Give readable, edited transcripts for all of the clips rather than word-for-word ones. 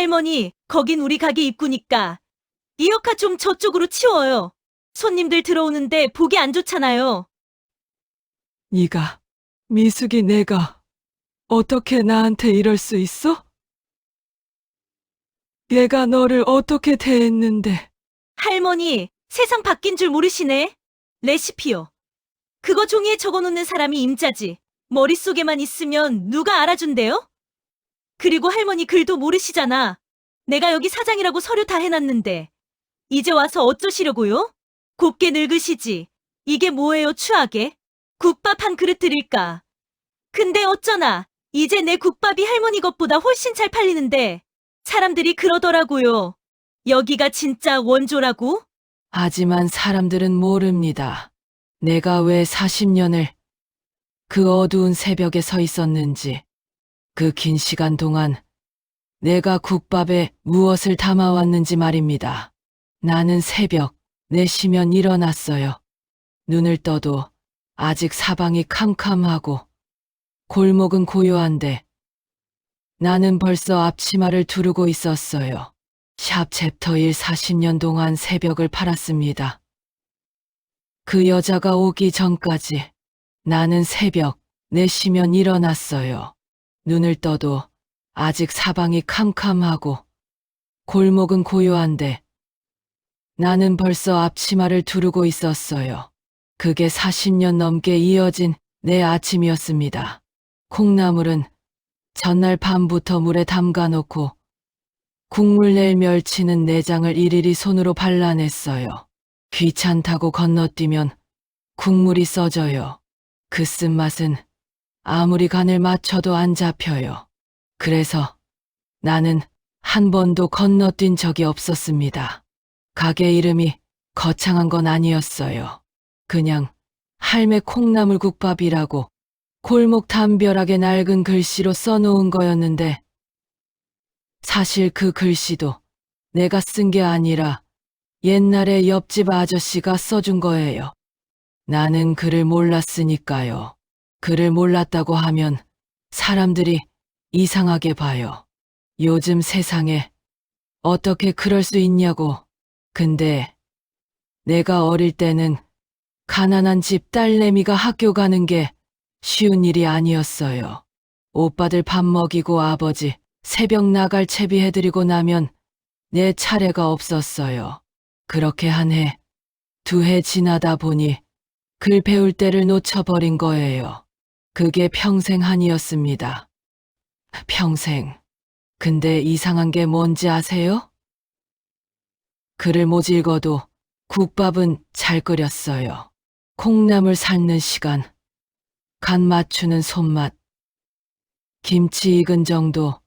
할머니, 거긴 우리 가게 입구니까 이 역할 좀 저쪽으로 치워요. 손님들 들어오는데 보기 안 좋잖아요. 네가, 미숙이 내가 어떻게 나한테 이럴 수 있어? 얘가 너를 어떻게 대했는데. 할머니, 세상 바뀐 줄 모르시네. 레시피요. 그거 종이에 적어놓는 사람이 임자지. 머릿속에만 있으면 누가 알아준대요? 그리고 할머니 글도 모르시잖아. 내가 여기 사장이라고 서류 다 해놨는데 이제 와서 어쩌시려고요? 곱게 늙으시지. 이게 뭐예요, 추하게? 국밥 한 그릇 드릴까? 근데 어쩌나 이제 내 국밥이 할머니 것보다 훨씬 잘 팔리는데 사람들이 그러더라고요. 여기가 진짜 원조라고? 하지만 사람들은 모릅니다. 내가 왜 40년을 그 어두운 새벽에 서 있었는지, 그 긴 시간 동안 내가 국밥에 무엇을 담아왔는지 말입니다. 나는 새벽 4시면 일어났어요. 눈을 떠도 아직 사방이 캄캄하고 골목은 고요한데 나는 벌써 앞치마를 두르고 있었어요. 샵 챕터 1 40년 동안 새벽을 팔았습니다. 그 여자가 오기 전까지 나는 새벽 4시면 일어났어요. 눈을 떠도 아직 사방이 캄캄하고 골목은 고요한데 나는 벌써 앞치마를 두르고 있었어요. 그게 40년 넘게 이어진 내 아침이었습니다. 콩나물은 전날 밤부터 물에 담가놓고 국물 낼 멸치는 내장을 일일이 손으로 발라냈어요. 귀찮다고 건너뛰면 국물이 써져요. 그 쓴맛은 아무리 간을 맞춰도 안 잡혀요. 그래서 나는 한 번도 건너뛴 적이 없었습니다. 가게 이름이 거창한 건 아니었어요. 그냥 할매 콩나물 국밥이라고 골목 담벼락에 낡은 글씨로 써놓은 거였는데 사실 그 글씨도 내가 쓴 게 아니라 옛날에 옆집 아저씨가 써준 거예요. 나는 글을 몰랐으니까요. 글을 몰랐다고 하면 사람들이 이상하게 봐요. 요즘 세상에 어떻게 그럴 수 있냐고. 근데 내가 어릴 때는 가난한 집 딸내미가 학교 가는 게 쉬운 일이 아니었어요. 오빠들 밥 먹이고 아버지 새벽 나갈 채비해드리고 나면 내 차례가 없었어요. 그렇게 한 해, 2해 지나다 보니 글 배울 때를 놓쳐버린 거예요. 그게 평생 한이었습니다. 평생. 근데 이상한 게 뭔지 아세요? 글을 못 읽어도 국밥은 잘 끓였어요. 콩나물 삶는 시간, 간 맞추는 손맛, 김치 익은 정도,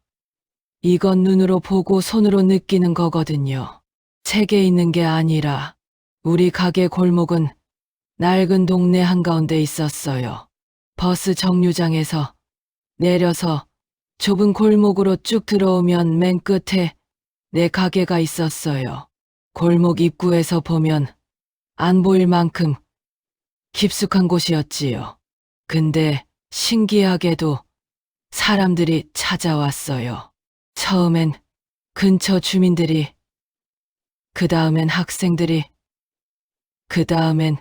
이건 눈으로 보고 손으로 느끼는 거거든요. 책에 있는 게 아니라 우리 가게 골목은 낡은 동네 한가운데 있었어요. 버스 정류장에서 내려서 좁은 골목으로 쭉 들어오면 맨 끝에 내 가게가 있었어요. 골목 입구에서 보면 안 보일 만큼 깊숙한 곳이었지요. 근데 신기하게도 사람들이 찾아왔어요. 처음엔 근처 주민들이, 그 다음엔 학생들이, 그 다음엔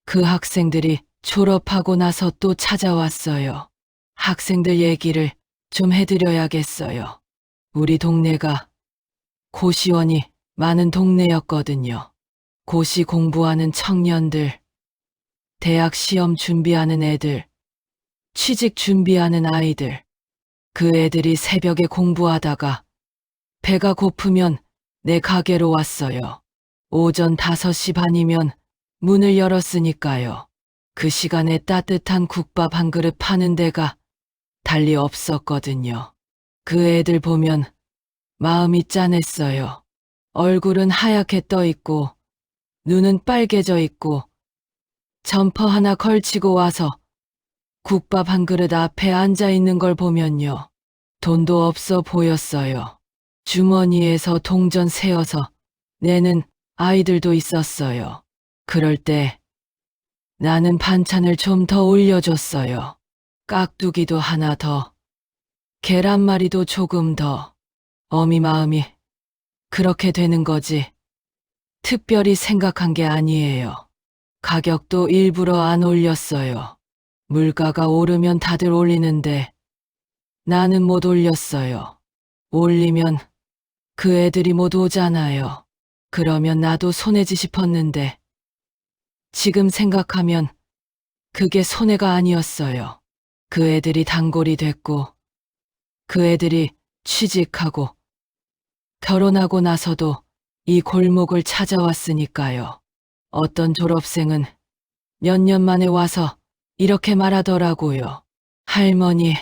그 학생들이 졸업하고 나서 또 찾아왔어요. 학생들 얘기를 좀 해드려야겠어요. 우리 동네가 고시원이 많은 동네였거든요. 고시 공부하는 청년들, 대학 시험 준비하는 애들, 취직 준비하는 아이들, 그 애들이 새벽에 공부하다가 배가 고프면 내 가게로 왔어요. 오전 5시 반이면 문을 열었으니까요. 그 시간에 따뜻한 국밥 한 그릇 파는 데가 달리 없었거든요. 그 애들 보면 마음이 짠했어요. 얼굴은 하얗게 떠 있고 눈은 빨개져 있고 점퍼 하나 걸치고 와서 국밥 한 그릇 앞에 앉아 있는 걸 보면요. 돈도 없어 보였어요. 주머니에서 동전 세어서 내는 아이들도 있었어요. 그럴 때 나는 반찬을 좀 더 올려줬어요. 깍두기도 하나 더, 계란말이도 조금 더. 어미 마음이 그렇게 되는 거지. 특별히 생각한 게 아니에요. 가격도 일부러 안 올렸어요. 물가가 오르면 다들 올리는데 나는 못 올렸어요. 올리면 그 애들이 못 오잖아요. 그러면 나도 손해지 싶었는데 지금 생각하면 그게 손해가 아니었어요. 그 애들이 단골이 됐고 그 애들이 취직하고 결혼하고 나서도 이 골목을 찾아왔으니까요. 어떤 졸업생은 몇 년 만에 와서 이렇게 말하더라고요. 할머니,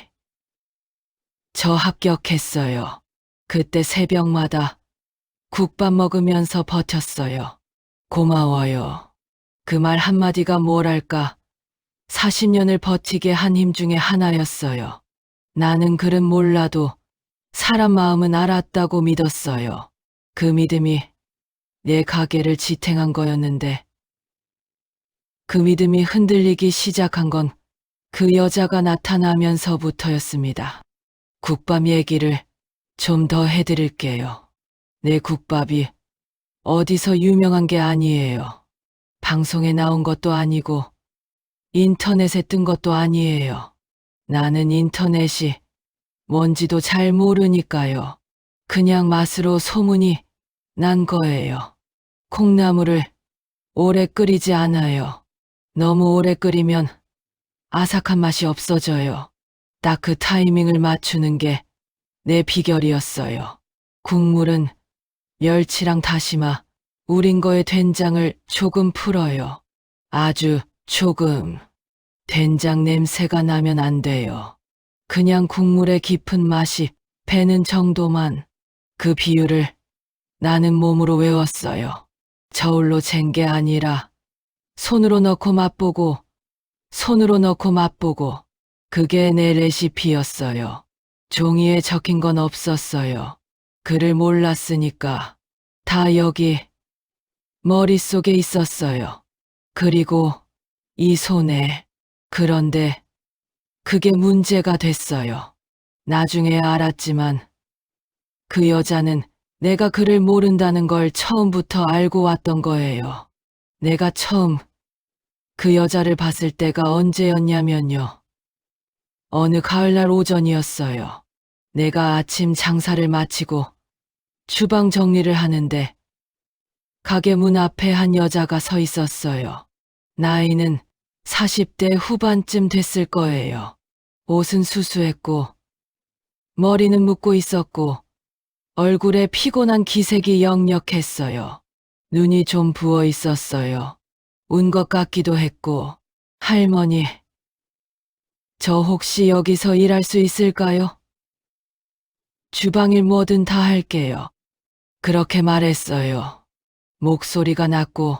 저 합격했어요. 그때 새벽마다 국밥 먹으면서 버텼어요. 고마워요. 그 말 한마디가 뭐랄까 40년을 버티게 한 힘 중에 하나였어요. 나는 글은 몰라도 사람 마음은 알았다고 믿었어요. 그 믿음이 내 가게를 지탱한 거였는데 그 믿음이 흔들리기 시작한 건 그 여자가 나타나면서부터였습니다. 국밥 얘기를 좀 더 해드릴게요. 내 국밥이 어디서 유명한 게 아니에요. 방송에 나온 것도 아니고 인터넷에 뜬 것도 아니에요. 나는 인터넷이 뭔지도 잘 모르니까요. 그냥 맛으로 소문이 난 거예요. 콩나물을 오래 끓이지 않아요. 너무 오래 끓이면 아삭한 맛이 없어져요. 딱 그 타이밍을 맞추는 게 내 비결이었어요. 국물은 멸치랑 다시마, 우린 거에 된장을 조금 풀어요. 아주 조금. 된장 냄새가 나면 안 돼요. 그냥 국물의 깊은 맛이 배는 정도만. 그 비율을 나는 몸으로 외웠어요. 저울로 잰 게 아니라 손으로 넣고 맛보고 손으로 넣고 맛보고 그게 내 레시피였어요. 종이에 적힌 건 없었어요. 글을 몰랐으니까 다 여기 머릿속에 있었어요. 그리고 이 손에. 그런데 그게 문제가 됐어요. 나중에 알았지만 그 여자는 내가 그를 모른다는 걸 처음부터 알고 왔던 거예요. 내가 처음 그 여자를 봤을 때가 언제였냐면요. 어느 가을날 오전이었어요. 내가 아침 장사를 마치고 주방 정리를 하는데 가게 문 앞에 한 여자가 서 있었어요. 나이는 40대 후반쯤 됐을 거예요. 옷은 수수했고 머리는 묶고 있었고 얼굴에 피곤한 기색이 역력했어요. 눈이 좀 부어 있었어요. 운 것 같기도 했고. 할머니, 저 혹시 여기서 일할 수 있을까요? 주방일 뭐든 다 할게요. 그렇게 말했어요. 목소리가 낮고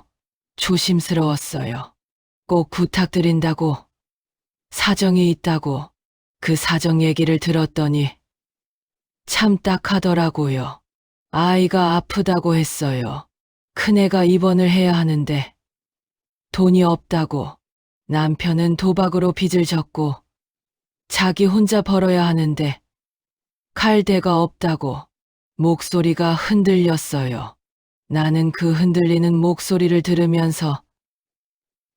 조심스러웠어요. 꼭 부탁드린다고, 사정이 있다고. 그 사정 얘기를 들었더니 참 딱하더라고요. 아이가 아프다고 했어요. 큰애가 입원을 해야 하는데 돈이 없다고. 남편은 도박으로 빚을 졌고 자기 혼자 벌어야 하는데 갈 데가 없다고. 목소리가 흔들렸어요. 나는 그 흔들리는 목소리를 들으면서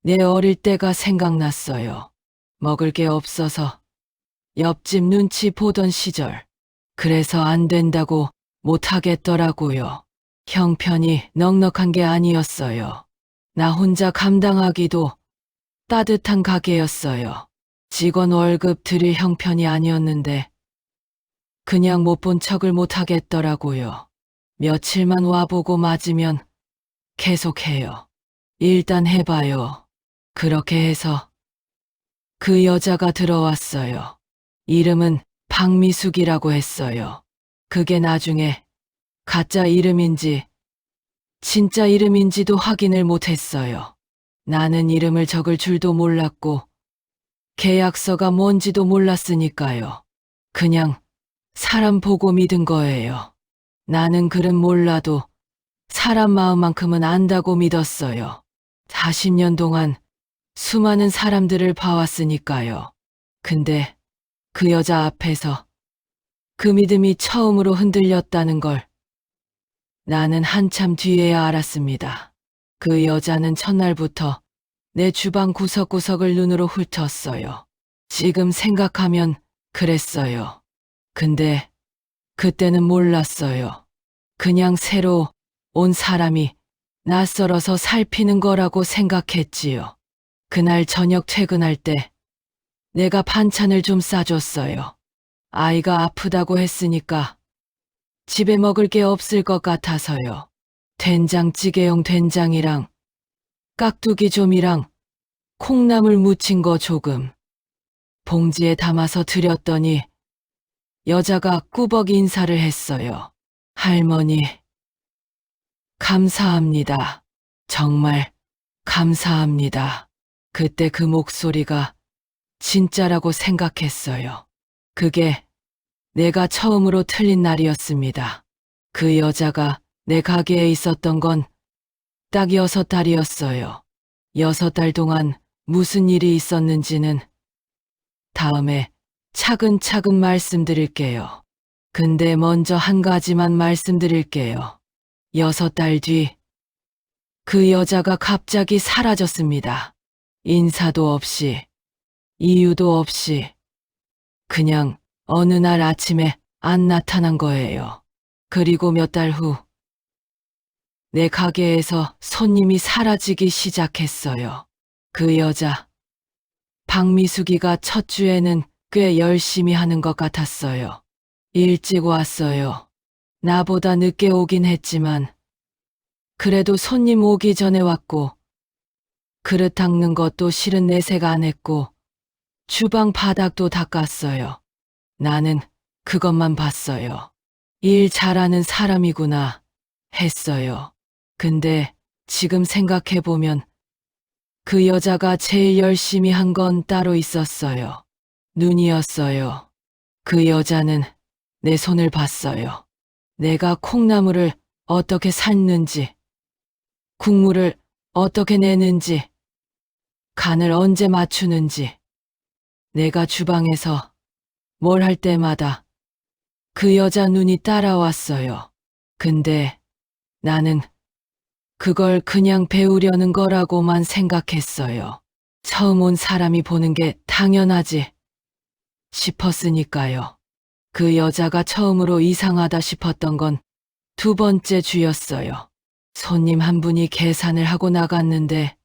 내 어릴 때가 생각났어요. 먹을 게 없어서 옆집 눈치 보던 시절. 그래서 안 된다고 못하겠더라고요. 형편이 넉넉한 게 아니었어요. 나 혼자 감당하기도 따뜻한 가게였어요. 직원 월급 드릴 형편이 아니었는데 그냥 못 본 척을 못하겠더라고요. 며칠만 와보고 맞으면 계속해요. 일단 해봐요. 그렇게 해서 그 여자가 들어왔어요. 이름은 박미숙이라고 했어요. 그게 나중에 가짜 이름인지 진짜 이름인지도 확인을 못했어요. 나는 이름을 적을 줄도 몰랐고 계약서가 뭔지도 몰랐으니까요. 그냥 사람 보고 믿은 거예요. 나는 글은 몰라도 사람 마음만큼은 안다고 믿었어요. 40년 동안 수많은 사람들을 봐왔으니까요. 근데 그 여자 앞에서 그 믿음이 처음으로 흔들렸다는 걸 나는 한참 뒤에야 알았습니다. 그 여자는 첫날부터 내 주방 구석구석을 눈으로 훑었어요. 지금 생각하면 그랬어요. 근데 그때는 몰랐어요. 그냥 새로 온 사람이 낯설어서 살피는 거라고 생각했지요. 그날 저녁 퇴근할 때 내가 반찬을 좀 싸줬어요. 아이가 아프다고 했으니까 집에 먹을 게 없을 것 같아서요. 된장찌개용 된장이랑 깍두기 좀이랑 콩나물 무친 거 조금 봉지에 담아서 드렸더니 여자가 꾸벅 인사를 했어요. 할머니, 감사합니다. 정말 감사합니다. 그때 그 목소리가 진짜라고 생각했어요. 그게 내가 처음으로 틀린 날이었습니다. 그 여자가 내 가게에 있었던 건 딱 6달이었어요. 6달 동안 무슨 일이 있었는지는 다음에 차근차근 말씀드릴게요. 근데 먼저 한 가지만 말씀드릴게요. 6달 뒤 그 여자가 갑자기 사라졌습니다. 인사도 없이, 이유도 없이, 그냥 어느 날 아침에 안 나타난 거예요. 그리고 몇 달 후, 내 가게에서 손님이 사라지기 시작했어요. 그 여자, 박미숙이가 첫 주에는 꽤 열심히 하는 것 같았어요. 일찍 왔어요. 나보다 늦게 오긴 했지만, 그래도 손님 오기 전에 왔고, 그릇 닦는 것도 실은 내색 안 했고, 주방 바닥도 닦았어요. 나는 그것만 봤어요. 일 잘하는 사람이구나 했어요. 근데 지금 생각해보면 그 여자가 제일 열심히 한 건 따로 있었어요. 눈이었어요. 그 여자는 내 손을 봤어요. 내가 콩나물을 어떻게 삶는지, 국물을 어떻게 내는지, 간을 언제 맞추는지, 내가 주방에서 뭘 할 때마다 그 여자 눈이 따라왔어요. 근데 나는 그걸 그냥 배우려는 거라고만 생각했어요. 처음 온 사람이 보는 게 당연하지 싶었으니까요. 그 여자가 처음으로 이상하다 싶었던 건 2번째 주였어요. 손님 한 분이 계산을 하고 나갔는데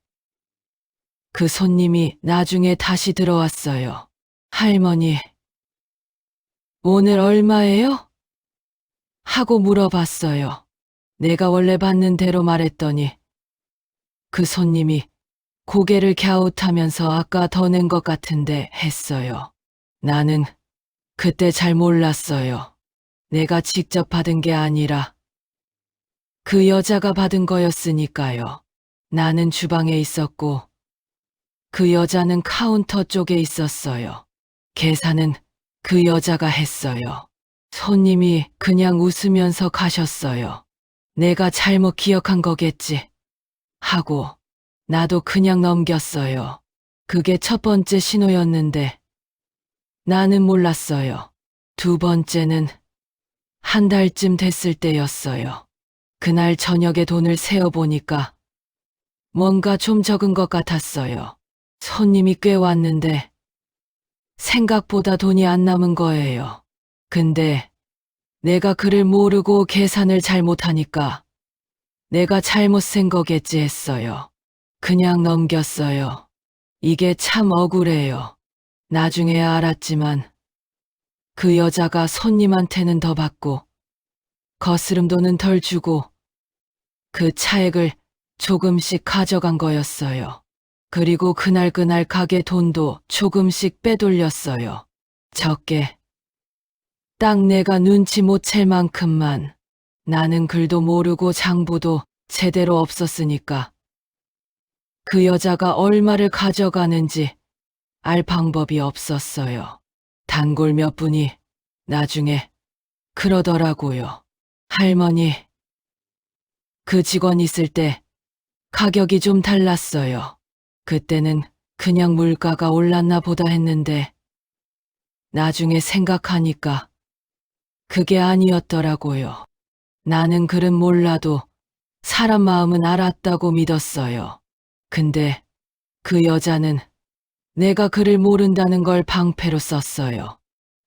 그 손님이 나중에 다시 들어왔어요. 할머니, 오늘 얼마예요? 하고 물어봤어요. 내가 원래 받는 대로 말했더니 그 손님이 고개를 갸웃하면서 아까 더 낸 것 같은데 했어요. 나는 그때 잘 몰랐어요. 내가 직접 받은 게 아니라 그 여자가 받은 거였으니까요. 나는 주방에 있었고 그 여자는 카운터 쪽에 있었어요. 계산은 그 여자가 했어요. 손님이 그냥 웃으면서 가셨어요. 내가 잘못 기억한 거겠지 하고 나도 그냥 넘겼어요. 그게 첫 번째 신호였는데 나는 몰랐어요. 2번째는 한 달쯤 됐을 때였어요. 그날 저녁에 돈을 세어보니까 뭔가 좀 적은 것 같았어요. 손님이 꽤 왔는데 생각보다 돈이 안 남은 거예요. 근데 내가 그를 모르고 계산을 잘못하니까 내가 잘못 센 거겠지 했어요. 그냥 넘겼어요. 이게 참 억울해요. 나중에야 알았지만 그 여자가 손님한테는 더 받고 거스름 돈은 덜 주고 그 차액을 조금씩 가져간 거였어요. 그리고 그날 가게 돈도 조금씩 빼돌렸어요. 적게. 딱 내가 눈치 못 챌 만큼만. 나는 글도 모르고 장부도 제대로 없었으니까. 그 여자가 얼마를 가져가는지 알 방법이 없었어요. 단골 몇 분이 나중에 그러더라고요. 할머니, 그 직원 있을 때 가격이 좀 달랐어요. 그때는 그냥 물가가 올랐나 보다 했는데 나중에 생각하니까 그게 아니었더라고요. 나는 글은 몰라도 사람 마음은 알았다고 믿었어요. 근데 그 여자는 내가 글을 모른다는 걸 방패로 썼어요.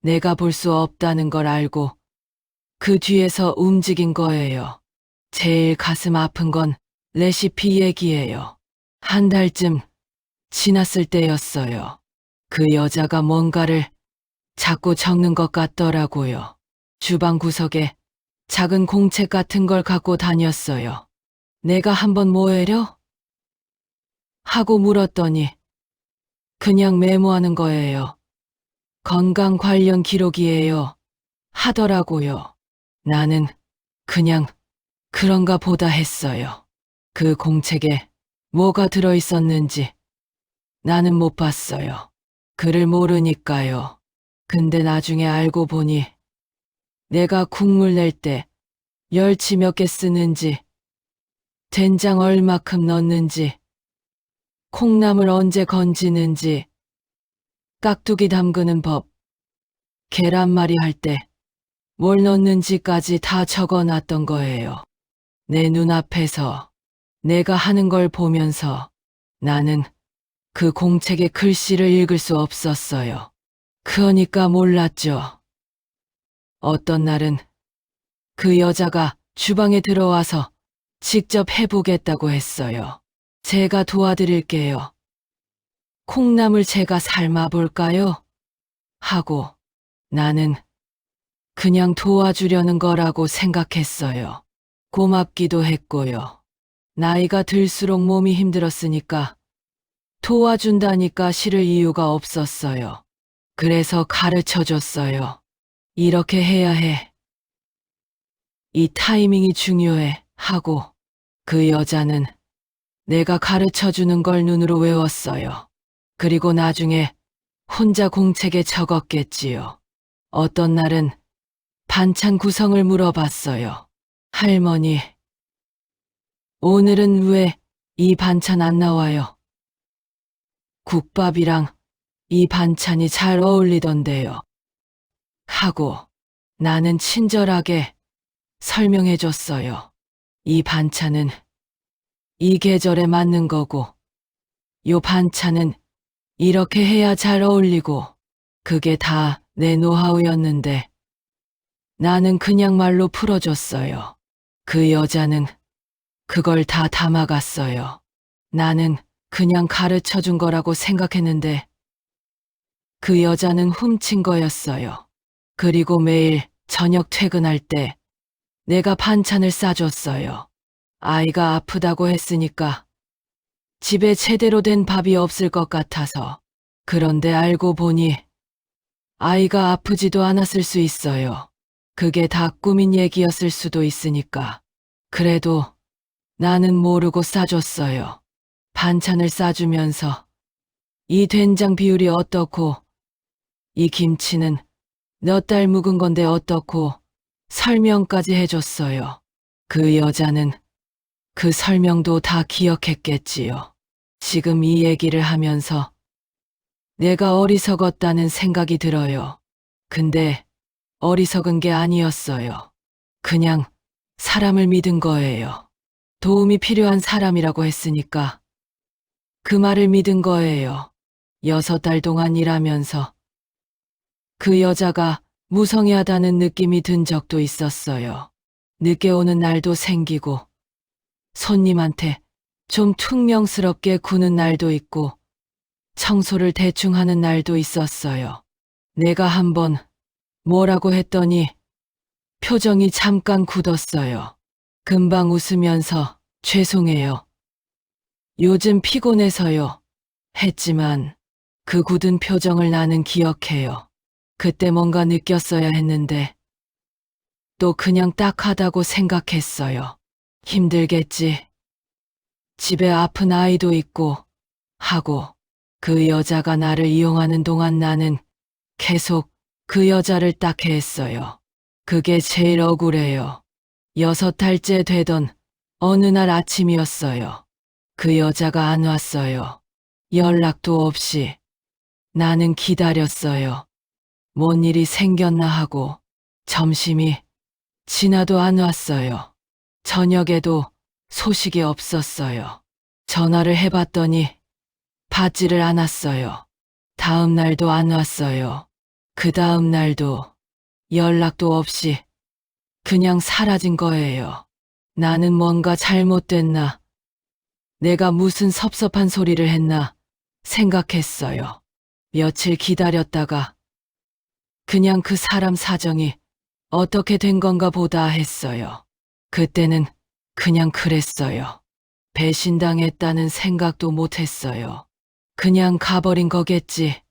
내가 볼 수 없다는 걸 알고 그 뒤에서 움직인 거예요. 제일 가슴 아픈 건 레시피 얘기예요. 한 달쯤 지났을 때였어요. 그 여자가 뭔가를 자꾸 적는 것 같더라고요. 주방 구석에 작은 공책 같은 걸 갖고 다녔어요. 내가 한번 뭐해려? 하고 물었더니 그냥 메모하는 거예요. 건강 관련 기록이에요. 하더라고요. 나는 그냥 그런가 보다 했어요. 그 공책에 뭐가 들어있었는지 나는 못 봤어요. 글을 모르니까요. 근데 나중에 알고 보니 내가 국물 낼 때 멸치 몇 개 쓰는지, 된장 얼마큼 넣는지, 콩나물 언제 건지는지, 깍두기 담그는 법, 계란말이 할 때 뭘 넣는지까지 다 적어놨던 거예요. 내 눈앞에서 내가 하는 걸 보면서 나는 그 공책의 글씨를 읽을 수 없었어요. 그러니까 몰랐죠. 어떤 날은 그 여자가 주방에 들어와서 직접 해보겠다고 했어요. 제가 도와드릴게요. 콩나물 제가 삶아볼까요? 하고 나는 그냥 도와주려는 거라고 생각했어요. 고맙기도 했고요. 나이가 들수록 몸이 힘들었으니까 도와준다니까 싫을 이유가 없었어요. 그래서 가르쳐 줬어요. 이렇게 해야 해. 이 타이밍이 중요해. 하고 그 여자는 내가 가르쳐 주는 걸 눈으로 외웠어요. 그리고 나중에 혼자 공책에 적었겠지요. 어떤 날은 반찬 구성을 물어봤어요. 할머니, 오늘은 왜 이 반찬 안 나와요? 국밥이랑 이 반찬이 잘 어울리던데요. 하고 나는 친절하게 설명해 줬어요. 이 반찬은 이 계절에 맞는 거고, 요 반찬은 이렇게 해야 잘 어울리고, 그게 다 내 노하우였는데, 나는 그냥 말로 풀어줬어요. 그 여자는 그걸 다 담아갔어요. 나는 그냥 가르쳐 준 거라고 생각했는데, 그 여자는 훔친 거였어요. 그리고 매일 저녁 퇴근할 때 내가 반찬을 싸줬어요. 아이가 아프다고 했으니까 집에 제대로 된 밥이 없을 것 같아서. 그런데 알고 보니 아이가 아프지도 않았을 수 있어요. 그게 다 꾸민 얘기였을 수도 있으니까. 그래도 나는 모르고 싸줬어요. 반찬을 싸주면서 이 된장 비율이 어떻고, 이 김치는 몇 달 묵은 건데 어떻고 설명까지 해줬어요. 그 여자는 그 설명도 다 기억했겠지요. 지금 이 얘기를 하면서 내가 어리석었다는 생각이 들어요. 근데 어리석은 게 아니었어요. 그냥 사람을 믿은 거예요. 도움이 필요한 사람이라고 했으니까 그 말을 믿은 거예요. 6달 동안 일하면서 그 여자가 무성의하다는 느낌이 든 적도 있었어요. 늦게 오는 날도 생기고, 손님한테 좀 퉁명스럽게 구는 날도 있고, 청소를 대충 하는 날도 있었어요. 내가 한번 뭐라고 했더니 표정이 잠깐 굳었어요. 금방 웃으면서 죄송해요. 요즘 피곤해서요. 했지만 그 굳은 표정을 나는 기억해요. 그때 뭔가 느꼈어야 했는데 또 그냥 딱하다고 생각했어요. 힘들겠지. 집에 아픈 아이도 있고 하고 그 여자가 나를 이용하는 동안 나는 계속 그 여자를 딱해 했어요. 그게 제일 억울해요. 6달째 되던 어느 날 아침이었어요. 그 여자가 안 왔어요. 연락도 없이. 나는 기다렸어요. 뭔 일이 생겼나 하고. 점심이 지나도 안 왔어요. 저녁에도 소식이 없었어요. 전화를 해봤더니 받지를 않았어요. 다음 날도 안 왔어요. 그 다음 날도 연락도 없이 그냥 사라진 거예요. 나는 뭔가 잘못됐나? 내가 무슨 섭섭한 소리를 했나 생각했어요. 며칠 기다렸다가 그냥 그 사람 사정이 어떻게 된 건가 보다 했어요. 그때는 그냥 그랬어요. 배신당했다는 생각도 못 했어요. 그냥 가버린 거겠지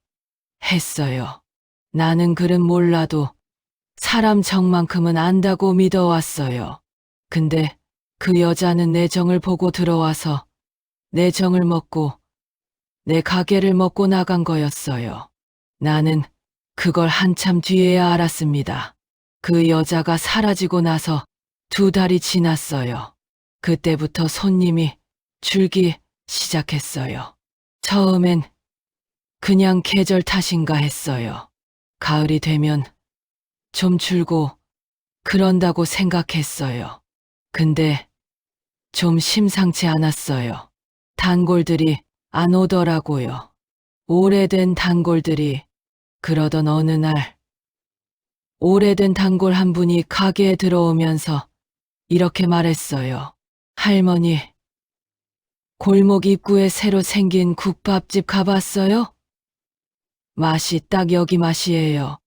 했어요. 나는 글은 몰라도 사람 정만큼은 안다고 믿어왔어요. 근데 그 여자는 내 정을 보고 들어와서 내 정을 먹고 내 가게를 먹고 나간 거였어요. 나는 그걸 한참 뒤에야 알았습니다. 그 여자가 사라지고 나서 2달이 지났어요. 그때부터 손님이 줄기 시작했어요. 처음엔 그냥 계절 탓인가 했어요. 가을이 되면 좀 줄고 그런다고 생각했어요. 근데 좀 심상치 않았어요. 단골들이 안 오더라고요. 오래된 단골들이. 그러던 어느 날 오래된 단골 한 분이 가게에 들어오면서 이렇게 말했어요. 할머니, 골목 입구에 새로 생긴 국밥집 가봤어요? 맛이 딱 여기 맛이에요.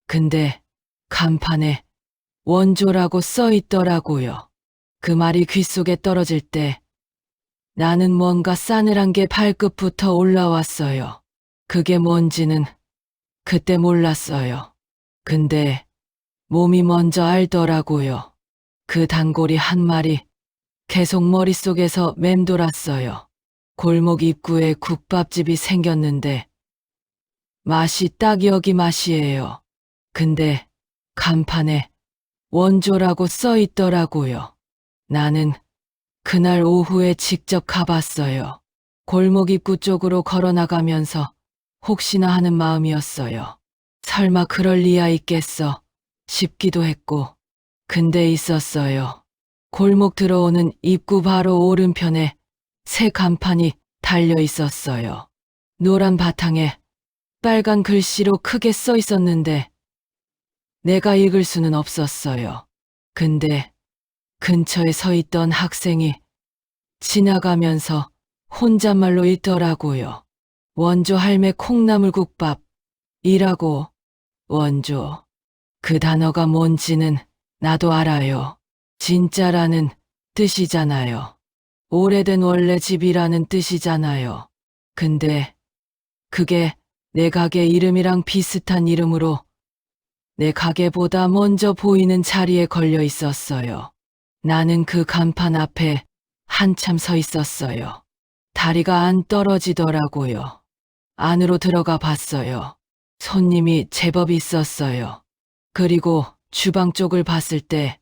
근데 간판에 원조라고 써 있더라고요. 그 말이 귓속에 떨어질 때 나는 뭔가 싸늘한 게 발끝부터 올라왔어요. 그게 뭔지는 그때 몰랐어요. 근데 몸이 먼저 알더라고요. 그 단골이 한 말이 계속 머릿속에서 맴돌았어요. 골목 입구에 국밥집이 생겼는데 맛이 딱 여기 맛이에요. 근데 간판에 원조라고 써 있더라고요. 나는 그날 오후에 직접 가봤어요. 골목 입구 쪽으로 걸어 나가면서 혹시나 하는 마음이었어요. 설마 그럴 리야 있겠어 싶기도 했고. 근데 있었어요. 골목 들어오는 입구 바로 오른편에 새 간판이 달려 있었어요. 노란 바탕에 빨간 글씨로 크게 써 있었는데 내가 읽을 수는 없었어요. 근데 근처에 서 있던 학생이 지나가면서 혼잣말로 읽더라고요. 원조 할매 콩나물국밥이라고. 원조. 그 단어가 뭔지는 나도 알아요. 진짜라는 뜻이잖아요. 오래된 원래 집이라는 뜻이잖아요. 근데 그게 내 가게 이름이랑 비슷한 이름으로 내 가게보다 먼저 보이는 자리에 걸려 있었어요. 나는 그 간판 앞에 한참 서 있었어요. 다리가 안 떨어지더라고요. 안으로 들어가 봤어요. 손님이 제법 있었어요. 그리고 주방 쪽을 봤을 때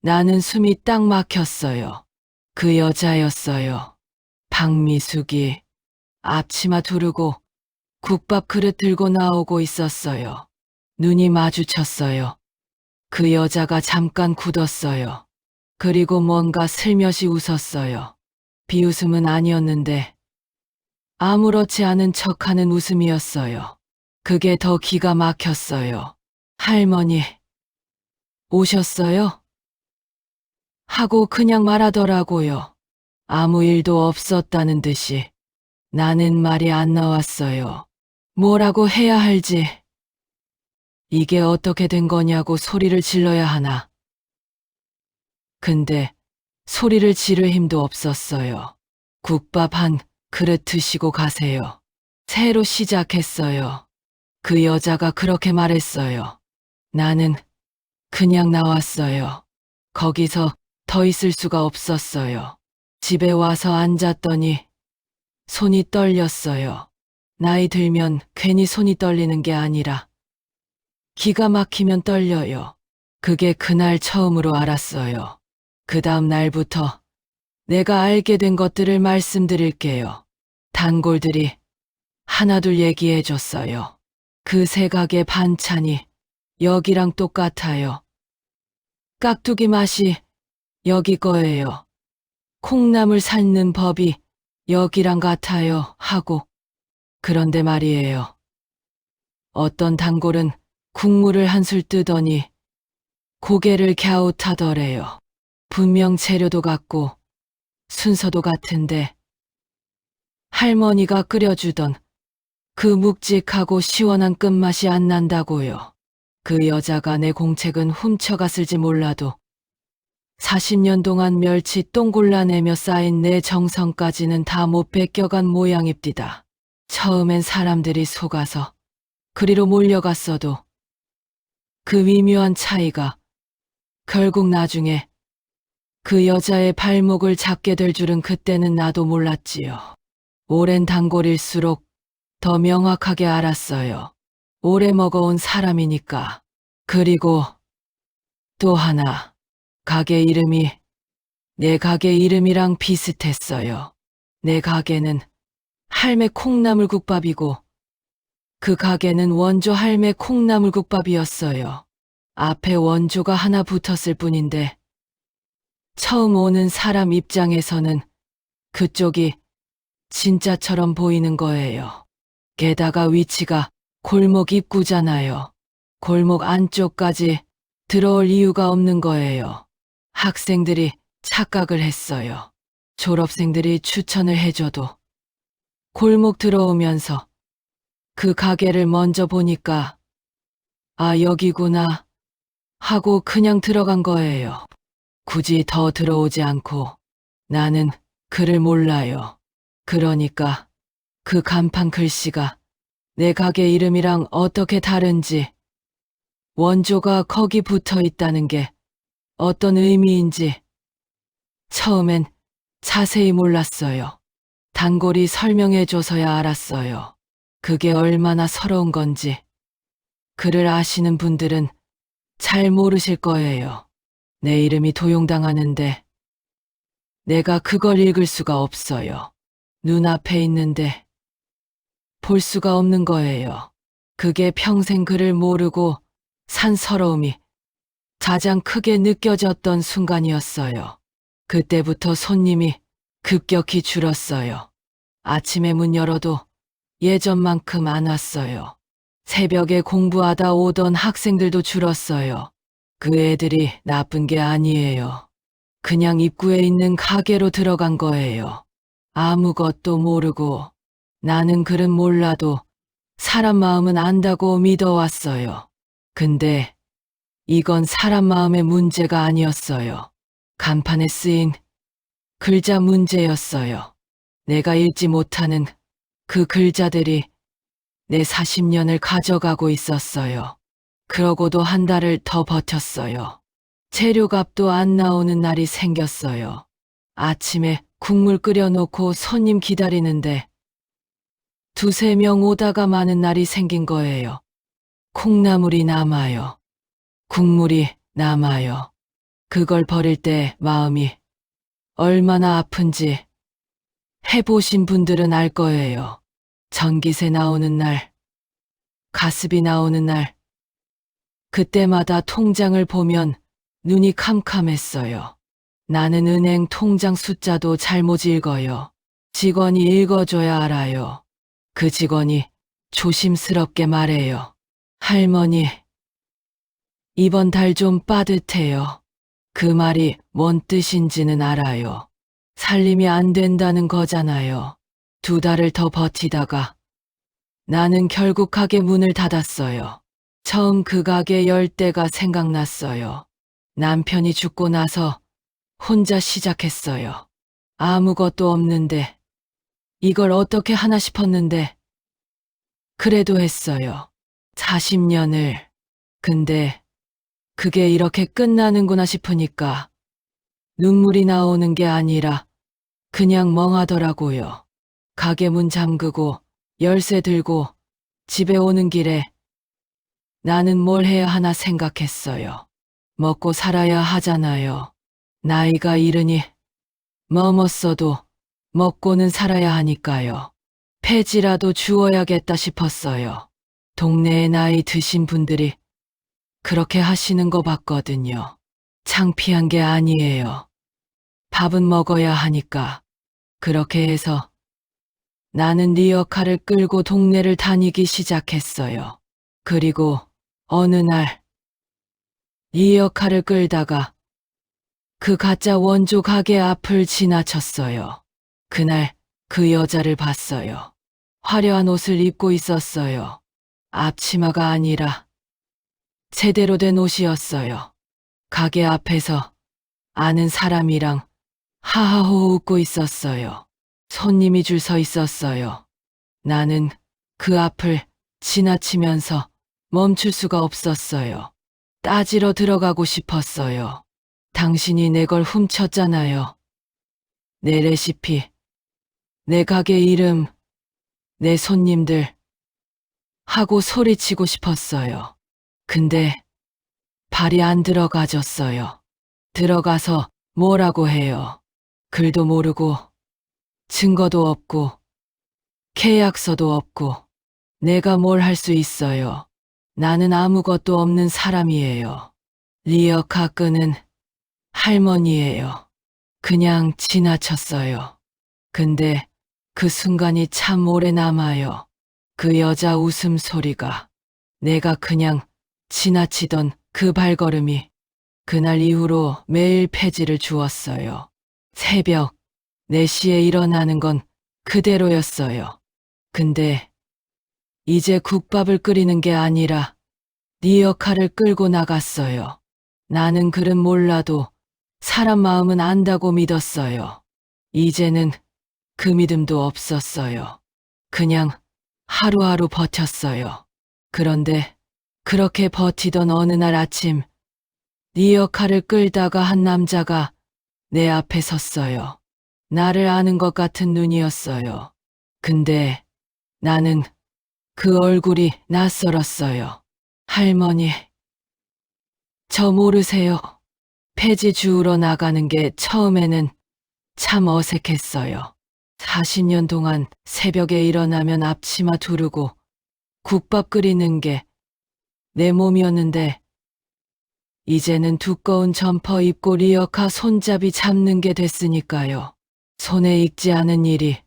나는 숨이 딱 막혔어요. 그 여자였어요. 박미숙이 앞치마 두르고 국밥 그릇 들고 나오고 있었어요. 눈이 마주쳤어요. 그 여자가 잠깐 굳었어요. 그리고 뭔가 슬며시 웃었어요. 비웃음은 아니었는데 아무렇지 않은 척하는 웃음이었어요. 그게 더 기가 막혔어요. 할머니, 오셨어요? 하고 그냥 말하더라고요. 아무 일도 없었다는 듯이. 나는 말이 안 나왔어요. 뭐라고 해야 할지. 이게 어떻게 된 거냐고 소리를 질러야 하나. 근데 소리를 지를 힘도 없었어요. 국밥 한 그릇 드시고 가세요. 새로 시작했어요. 그 여자가 그렇게 말했어요. 나는 그냥 나왔어요. 거기서 더 있을 수가 없었어요. 집에 와서 앉았더니 손이 떨렸어요. 나이 들면 괜히 손이 떨리는 게 아니라 기가 막히면 떨려요. 그게 그날 처음으로 알았어요. 그 다음 날부터 내가 알게 된 것들을 말씀드릴게요. 단골들이 하나둘 얘기해줬어요. 그 새 가게 반찬이 여기랑 똑같아요. 깍두기 맛이 여기 거예요. 콩나물 삶는 법이 여기랑 같아요. 하고. 그런데 말이에요. 어떤 단골은 국물을 한술 뜨더니 고개를 갸웃하더래요. 분명 재료도 같고 순서도 같은데 할머니가 끓여주던 그 묵직하고 시원한 끝맛이 안 난다고요. 그 여자가 내 공책은 훔쳐갔을지 몰라도 40년 동안 멸치 똥 골라내며 쌓인 내 정성까지는 다 못 뺏겨간 모양입디다. 처음엔 사람들이 속아서 그리로 몰려갔어도 그 미묘한 차이가 결국 나중에 그 여자의 발목을 잡게 될 줄은 그때는 나도 몰랐지요. 오랜 단골일수록 더 명확하게 알았어요. 오래 먹어온 사람이니까. 그리고 또 하나, 가게 이름이 내 가게 이름이랑 비슷했어요. 내 가게는 할매 콩나물국밥이고 그 가게는 원조 할매 콩나물국밥이었어요. 앞에 원조가 하나 붙었을 뿐인데 처음 오는 사람 입장에서는 그쪽이 진짜처럼 보이는 거예요. 게다가 위치가 골목 입구잖아요. 골목 안쪽까지 들어올 이유가 없는 거예요. 학생들이 착각을 했어요. 졸업생들이 추천을 해줘도 골목 들어오면서 그 가게를 먼저 보니까 아, 여기구나 하고 그냥 들어간 거예요. 굳이 더 들어오지 않고 나는 글을 몰라요. 그러니까 그 간판 글씨가 내 가게 이름이랑 어떻게 다른지, 원조가 거기 붙어 있다는 게 어떤 의미인지 처음엔 자세히 몰랐어요. 단골이 설명해줘서야 알았어요. 그게 얼마나 서러운 건지. 글을 아시는 분들은 잘 모르실 거예요. 내 이름이 도용당하는데 내가 그걸 읽을 수가 없어요. 눈앞에 있는데 볼 수가 없는 거예요. 그게 평생 글을 모르고 산 서러움이 가장 크게 느껴졌던 순간이었어요. 그때부터 손님이 급격히 줄었어요. 아침에 문 열어도 예전만큼 안 왔어요. 새벽에 공부하다 오던 학생들도 줄었어요. 그 애들이 나쁜 게 아니에요. 그냥 입구에 있는 가게로 들어간 거예요. 아무것도 모르고 나는 글은 몰라도 사람 마음은 안다고 믿어왔어요. 근데 이건 사람 마음의 문제가 아니었어요. 간판에 쓰인 글자 문제였어요. 내가 읽지 못하는 그 글자들이 내 40년을 가져가고 있었어요. 그러고도 한 달을 더 버텼어요. 재료값도 안 나오는 날이 생겼어요. 아침에 국물 끓여놓고 손님 기다리는데 두세 명 오다가 많은 날이 생긴 거예요. 콩나물이 남아요. 국물이 남아요. 그걸 버릴 때 마음이 얼마나 아픈지 해보신 분들은 알 거예요. 전기세 나오는 날, 가습이 나오는 날, 그때마다 통장을 보면 눈이 캄캄했어요. 나는 은행 통장 숫자도 잘못 읽어요. 직원이 읽어줘야 알아요. 그 직원이 조심스럽게 말해요. 할머니, 이번 달 좀 빠듯해요. 그 말이 뭔 뜻인지는 알아요. 살림이 안 된다는 거잖아요. 2달을 더 버티다가 나는 결국 가게 문을 닫았어요. 처음 그 가게 열 때가 생각났어요. 남편이 죽고 나서 혼자 시작했어요. 아무것도 없는데 이걸 어떻게 하나 싶었는데 그래도 했어요. 40년을. 근데 그게 이렇게 끝나는구나 싶으니까 눈물이 나오는 게 아니라 그냥 멍하더라고요. 가게 문 잠그고 열쇠 들고 집에 오는 길에 나는 뭘 해야 하나 생각했어요. 먹고 살아야 하잖아요. 나이가 이르니 머뭇어도 먹고는 살아야 하니까요. 폐지라도 주워야겠다 싶었어요. 동네에 나이 드신 분들이 그렇게 하시는 거 봤거든요. 창피한 게 아니에요. 밥은 먹어야 하니까. 그렇게 해서 나는 리어카를 끌고 동네를 다니기 시작했어요. 그리고 어느 날 리어카를 끌다가 그 가짜 원조 가게 앞을 지나쳤어요. 그날 그 여자를 봤어요. 화려한 옷을 입고 있었어요. 앞치마가 아니라 제대로 된 옷이었어요. 가게 앞에서 아는 사람이랑 하하호 웃고 있었어요. 손님이 줄 서 있었어요. 나는 그 앞을 지나치면서 멈출 수가 없었어요. 따지러 들어가고 싶었어요. 당신이 내 걸 훔쳤잖아요. 내 레시피, 내 가게 이름, 내 손님들 하고 소리치고 싶었어요. 근데 발이 안 들어가졌어요. 들어가서 뭐라고 해요. 글도 모르고 증거도 없고 계약서도 없고 내가 뭘 할 수 있어요. 나는 아무것도 없는 사람이에요. 리어카 끄는 할머니예요. 그냥 지나쳤어요. 근데 그 순간이 참 오래 남아요. 그 여자 웃음소리가, 내가 그냥 지나치던 그 발걸음이 그날 이후로 매일 폐지를 주었어요. 새벽 4시에 일어나는 건 그대로였어요. 근데 이제 국밥을 끓이는 게 아니라 리어카를 끌고 나갔어요. 나는 글은 몰라도 사람 마음은 안다고 믿었어요. 이제는 그 믿음도 없었어요. 그냥 하루하루 버텼어요. 그런데 그렇게 버티던 어느 날 아침 리어카를 끌다가 한 남자가 내 앞에 섰어요. 나를 아는 것 같은 눈이었어요. 근데 나는 그 얼굴이 낯설었어요. 할머니, 저 모르세요. 폐지 주우러 나가는 게 처음에는 참 어색했어요. 40년 동안 새벽에 일어나면 앞치마 두르고 국밥 끓이는 게 내 몸이었는데 이제는 두꺼운 점퍼 입고 리어카 손잡이 잡는 게 됐으니까요. 손에 익지 않은 일이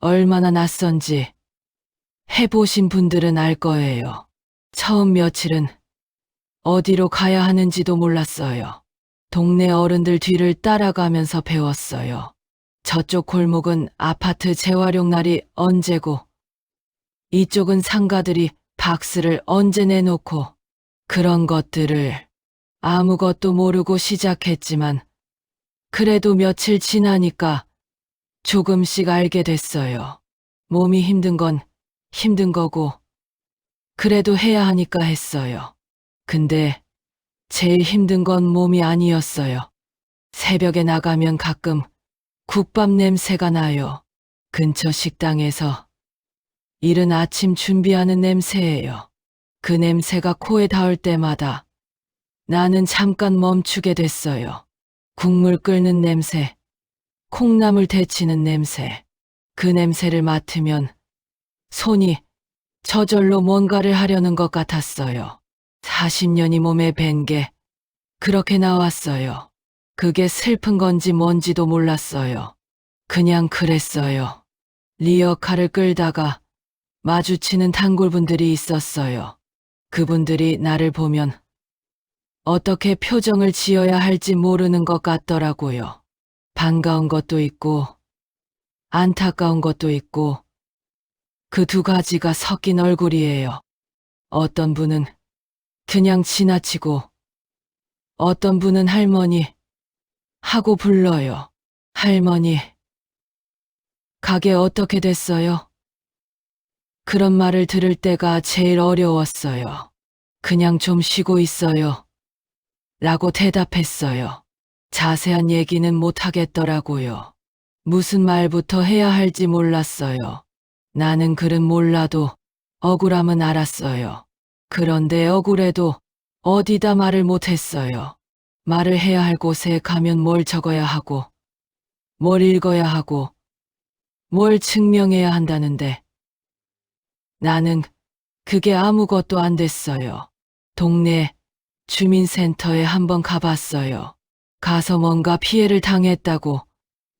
얼마나 낯선지 해보신 분들은 알 거예요. 처음 며칠은 어디로 가야 하는지도 몰랐어요. 동네 어른들 뒤를 따라가면서 배웠어요. 저쪽 골목은 아파트 재활용 날이 언제고 이쪽은 상가들이 박스를 언제 내놓고 그런 것들을 아무것도 모르고 시작했지만 그래도 며칠 지나니까 조금씩 알게 됐어요. 몸이 힘든 건 힘든 거고 그래도 해야 하니까 했어요. 근데 제일 힘든 건 몸이 아니었어요. 새벽에 나가면 가끔 국밥 냄새가 나요. 근처 식당에서 이른 아침 준비하는 냄새예요. 그 냄새가 코에 닿을 때마다 나는 잠깐 멈추게 됐어요. 국물 끓는 냄새, 콩나물 데치는 냄새. 그 냄새를 맡으면 손이 저절로 뭔가를 하려는 것 같았어요. 40년이 몸에 밴 게 그렇게 나왔어요. 그게 슬픈 건지 뭔지도 몰랐어요. 그냥 그랬어요. 리어카를 끌다가 마주치는 단골분들이 있었어요. 그분들이 나를 보면 어떻게 표정을 지어야 할지 모르는 것 같더라고요. 반가운 것도 있고 안타까운 것도 있고 그 두 가지가 섞인 얼굴이에요. 어떤 분은 그냥 지나치고 어떤 분은 할머니 하고 불러요. 할머니, 가게 어떻게 됐어요? 그런 말을 들을 때가 제일 어려웠어요. 그냥 좀 쉬고 있어요. 라고 대답했어요. 자세한 얘기는 못 하겠더라고요. 무슨 말부터 해야 할지 몰랐어요. 나는 글은 몰라도 억울함은 알았어요. 그런데 억울해도 어디다 말을 못했어요. 말을 해야 할 곳에 가면 뭘 적어야 하고, 뭘 읽어야 하고, 뭘 증명해야 한다는데 나는 그게 아무것도 안 됐어요. 동네 주민센터에 한번 가봤어요. 가서 뭔가 피해를 당했다고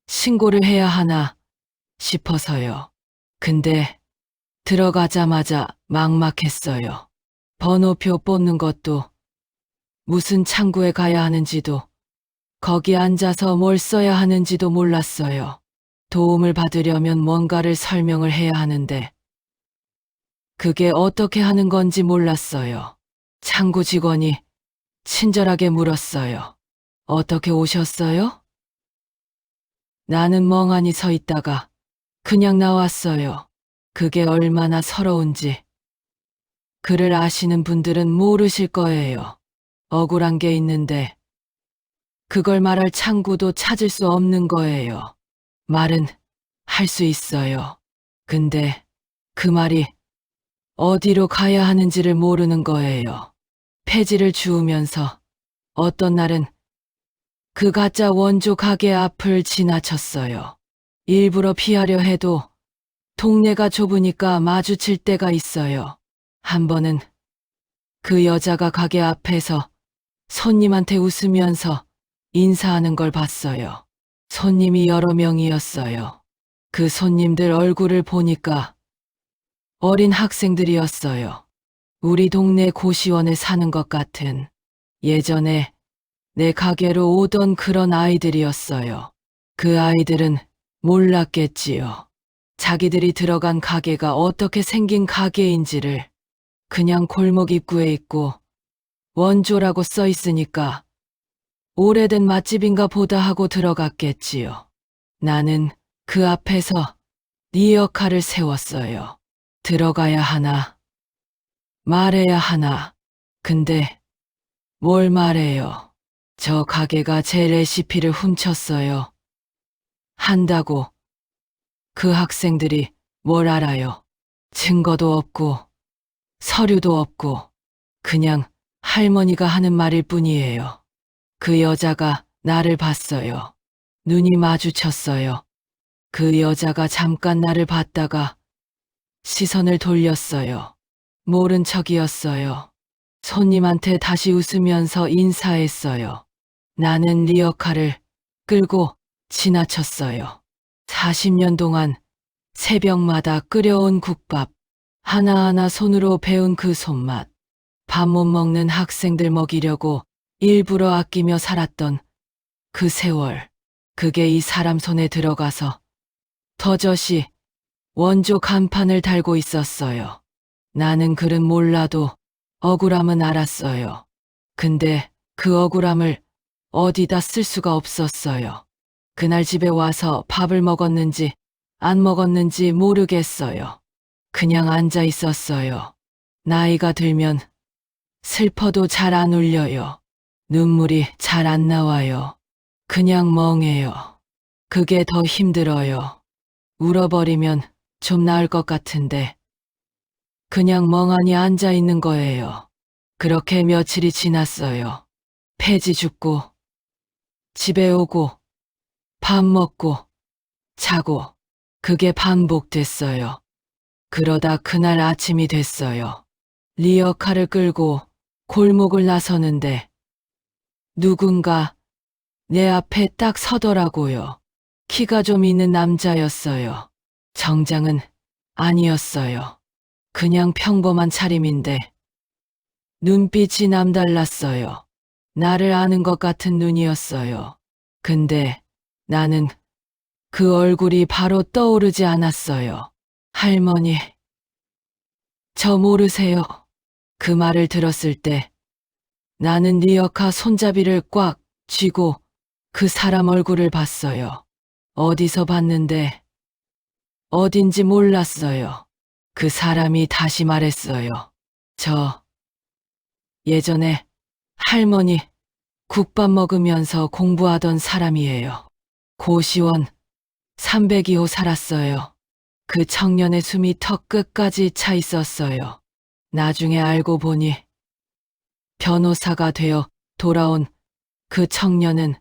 신고를 해야 하나 싶어서요. 근데 들어가자마자 막막했어요. 번호표 뽑는 것도 무슨 창구에 가야 하는지도 거기 앉아서 뭘 써야 하는지도 몰랐어요. 도움을 받으려면 뭔가를 설명을 해야 하는데 그게 어떻게 하는 건지 몰랐어요. 창구 직원이 친절하게 물었어요. 어떻게 오셨어요? 나는 멍하니 서 있다가 그냥 나왔어요. 그게 얼마나 서러운지. 그를 아시는 분들은 모르실 거예요. 억울한 게 있는데 그걸 말할 창구도 찾을 수 없는 거예요. 말은 할 수 있어요. 근데 그 말이 어디로 가야 하는지를 모르는 거예요. 폐지를 주우면서 어떤 날은 그 가짜 원조 가게 앞을 지나쳤어요. 일부러 피하려 해도 동네가 좁으니까 마주칠 때가 있어요. 한 번은 그 여자가 가게 앞에서 손님한테 웃으면서 인사하는 걸 봤어요. 손님이 여러 명이었어요. 그 손님들 얼굴을 보니까 어린 학생들이었어요. 우리 동네 고시원에 사는 것 같은 예전에 내 가게로 오던 그런 아이들이었어요. 그 아이들은 몰랐겠지요. 자기들이 들어간 가게가 어떻게 생긴 가게인지를. 그냥 골목 입구에 있고 원조라고 써 있으니까 오래된 맛집인가 보다 하고 들어갔겠지요. 나는 그 앞에서 네 역할을 세웠어요. 들어가야 하나, 말해야 하나. 근데 뭘 말해요? 저 가게가 제 레시피를 훔쳤어요. 한다고. 그 학생들이 뭘 알아요? 증거도 없고 서류도 없고 그냥 할머니가 하는 말일 뿐이에요. 그 여자가 나를 봤어요. 눈이 마주쳤어요. 그 여자가 잠깐 나를 봤다가 시선을 돌렸어요. 모른 척이었어요. 손님한테 다시 웃으면서 인사했어요. 나는 네 역할을 끌고 지나쳤어요. 40년 동안 새벽마다 끓여온 국밥, 하나하나 손으로 배운 그 손맛, 밥 못 먹는 학생들 먹이려고 일부러 아끼며 살았던 그 세월, 그게 이 사람 손에 들어가서 터젓이 원조 간판을 달고 있었어요. 나는 글은 몰라도 억울함은 알았어요. 근데 그 억울함을 어디다 쓸 수가 없었어요. 그날 집에 와서 밥을 먹었는지 안 먹었는지 모르겠어요. 그냥 앉아 있었어요. 나이가 들면 슬퍼도 잘 안 울려요. 눈물이 잘 안 나와요. 그냥 멍해요. 그게 더 힘들어요. 울어버리면 좀 나을 것 같은데 그냥 멍하니 앉아 있는 거예요. 그렇게 며칠이 지났어요. 폐지 죽고 집에 오고 밥 먹고 자고 그게 반복됐어요. 그러다 그날 아침이 됐어요. 리어카를 끌고 골목을 나서는데 누군가 내 앞에 딱 서더라고요. 키가 좀 있는 남자였어요. 정장은 아니었어요. 그냥 평범한 차림인데 눈빛이 남달랐어요. 나를 아는 것 같은 눈이었어요. 근데 나는 그 얼굴이 바로 떠오르지 않았어요. 할머니, 저 모르세요? 그 말을 들었을 때 나는 리어카 손잡이를 꽉 쥐고 그 사람 얼굴을 봤어요. 어디서 봤는데 어딘지 몰랐어요. 그 사람이 다시 말했어요. 저 예전에 할머니 국밥 먹으면서 공부하던 사람이에요. 고시원 302호 살았어요. 그 청년의 숨이 턱 끝까지 차 있었어요. 나중에 알고 보니 변호사가 되어 돌아온 그 청년은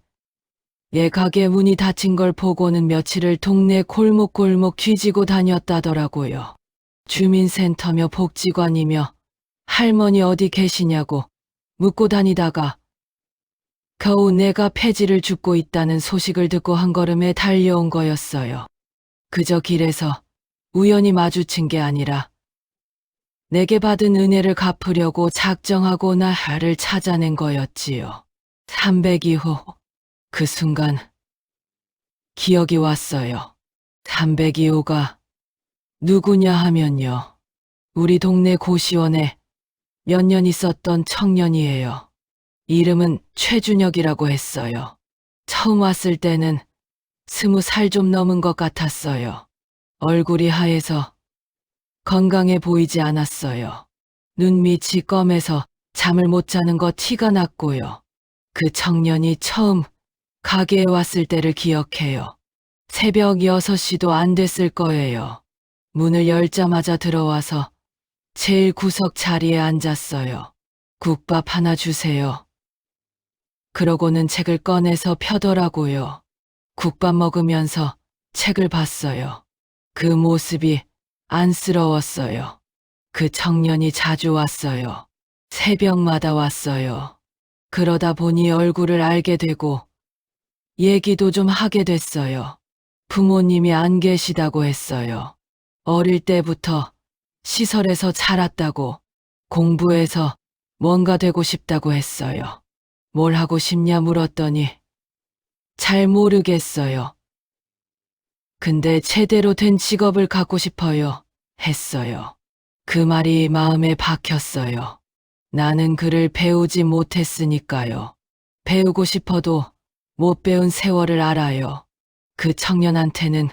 얘 가게 문이 닫힌 걸 보고는 며칠을 동네 골목골목 뒤지고 다녔다더라고요. 주민센터며 복지관이며 할머니 어디 계시냐고 묻고 다니다가 겨우 내가 폐지를 줍고 있다는 소식을 듣고 한 걸음에 달려온 거였어요. 그저 길에서 우연히 마주친 게 아니라 내게 받은 은혜를 갚으려고 작정하고 나를 찾아낸 거였지요. 302호. 그 순간 기억이 왔어요. 302호가 누구냐 하면요. 우리 동네 고시원에 몇 년 있었던 청년이에요. 이름은 최준혁이라고 했어요. 처음 왔을 때는 20살 좀 넘은 것 같았어요. 얼굴이 하얘서 건강해 보이지 않았어요. 눈밑이 검해서 잠을 못 자는 거 티가 났고요. 그 청년이 처음 가게에 왔을 때를 기억해요. 새벽 6시도 안 됐을 거예요. 문을 열자마자 들어와서 제일 구석 자리에 앉았어요. 국밥 하나 주세요. 그러고는 책을 꺼내서 펴더라고요. 국밥 먹으면서 책을 봤어요. 그 모습이 안쓰러웠어요. 그 청년이 자주 왔어요. 새벽마다 왔어요. 그러다 보니 얼굴을 알게 되고 얘기도 좀 하게 됐어요. 부모님이 안 계시다고 했어요. 어릴 때부터 시설에서 자랐다고, 공부해서 뭔가 되고 싶다고 했어요. 뭘 하고 싶냐 물었더니 잘 모르겠어요. 근데 제대로 된 직업을 갖고 싶어요. 했어요. 그 말이 마음에 박혔어요. 나는 글을 배우지 못했으니까요. 배우고 싶어도 못 배운 세월을 알아요. 그 청년한테는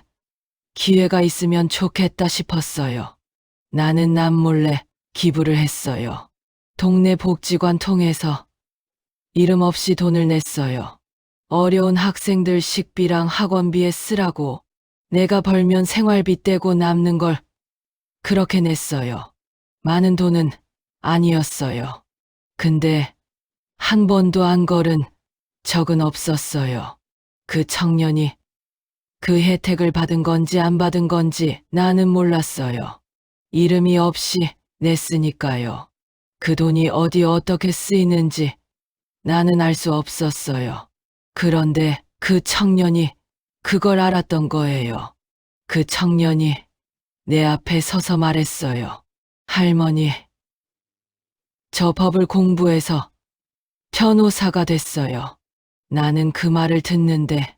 기회가 있으면 좋겠다 싶었어요. 나는 남몰래 기부를 했어요. 동네 복지관 통해서 이름 없이 돈을 냈어요. 어려운 학생들 식비랑 학원비에 쓰라고. 내가 벌면 생활비 떼고 남는 걸 그렇게 냈어요. 많은 돈은 아니었어요. 근데 한 번도 안 걸은 적은 없었어요. 그 청년이 그 혜택을 받은 건지 안 받은 건지 나는 몰랐어요. 이름이 없이 냈으니까요. 그 돈이 어디 어떻게 쓰이는지 나는 알 수 없었어요. 그런데 그 청년이 그걸 알았던 거예요. 그 청년이 내 앞에 서서 말했어요. 할머니, 저 법을 공부해서 변호사가 됐어요. 나는 그 말을 듣는데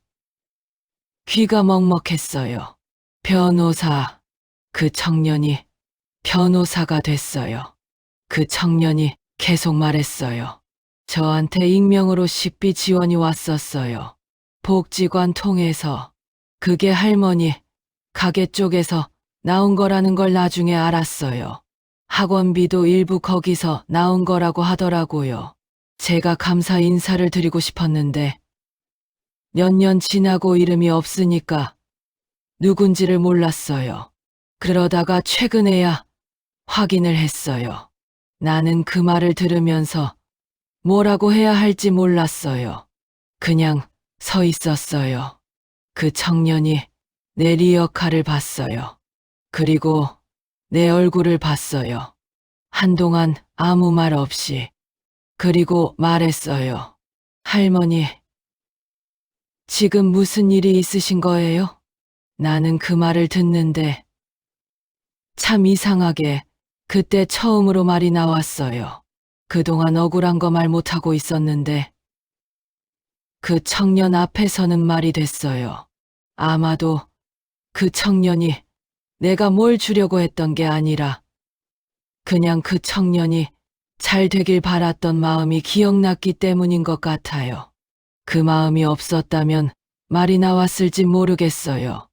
귀가 먹먹했어요. 변호사. 그 청년이 변호사가 됐어요. 그 청년이 계속 말했어요. 저한테 익명으로 식비 지원이 왔었어요. 복지관 통해서. 그게 할머니 가게 쪽에서 나온 거라는 걸 나중에 알았어요. 학원비도 일부 거기서 나온 거라고 하더라고요. 제가 감사 인사를 드리고 싶었는데 몇 년 지나고 이름이 없으니까 누군지를 몰랐어요. 그러다가 최근에야 확인을 했어요. 나는 그 말을 들으면서 뭐라고 해야 할지 몰랐어요. 그냥 서 있었어요. 그 청년이 내 리어카를 봤어요. 그리고 내 얼굴을 봤어요. 한동안 아무 말 없이. 그리고 말했어요. 할머니, 지금 무슨 일이 있으신 거예요? 나는 그 말을 듣는데 참 이상하게 그때 처음으로 말이 나왔어요. 그동안 억울한 거 말 못하고 있었는데 그 청년 앞에서는 말이 됐어요. 아마도 그 청년이 내가 뭘 주려고 했던 게 아니라 그냥 그 청년이 잘 되길 바랐던 마음이 기억났기 때문인 것 같아요. 그 마음이 없었다면 말이 나왔을지 모르겠어요.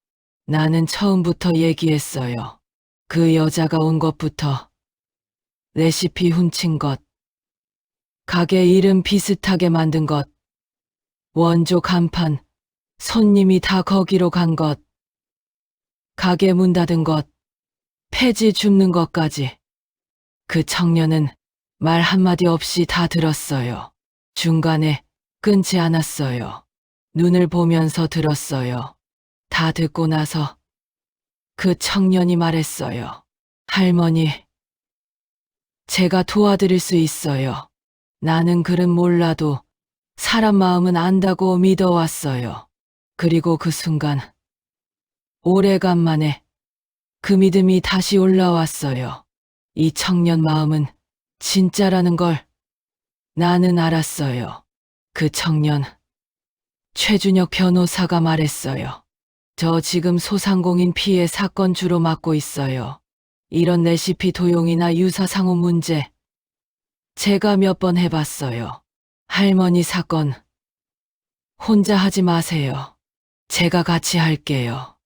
나는 처음부터 얘기했어요. 그 여자가 온 것부터, 레시피 훔친 것, 가게 이름 비슷하게 만든 것, 원조 간판, 손님이 다 거기로 간 것, 가게 문 닫은 것, 폐지 줍는 것까지. 그 청년은 말 한마디 없이 다 들었어요. 중간에 끊지 않았어요. 눈을 보면서 들었어요. 다 듣고 나서 그 청년이 말했어요. 할머니, 제가 도와드릴 수 있어요. 나는 글은 몰라도 사람 마음은 안다고 믿어왔어요. 그리고 그 순간 오래간만에 그 믿음이 다시 올라왔어요. 이 청년 마음은 진짜라는 걸 나는 알았어요. 그 청년, 최준혁 변호사가 말했어요. 저 지금 소상공인 피해 사건 주로 맡고 있어요. 이런 레시피 도용이나 유사상호 문제 제가 몇 번 해봤어요. 할머니 사건 혼자 하지 마세요. 제가 같이 할게요.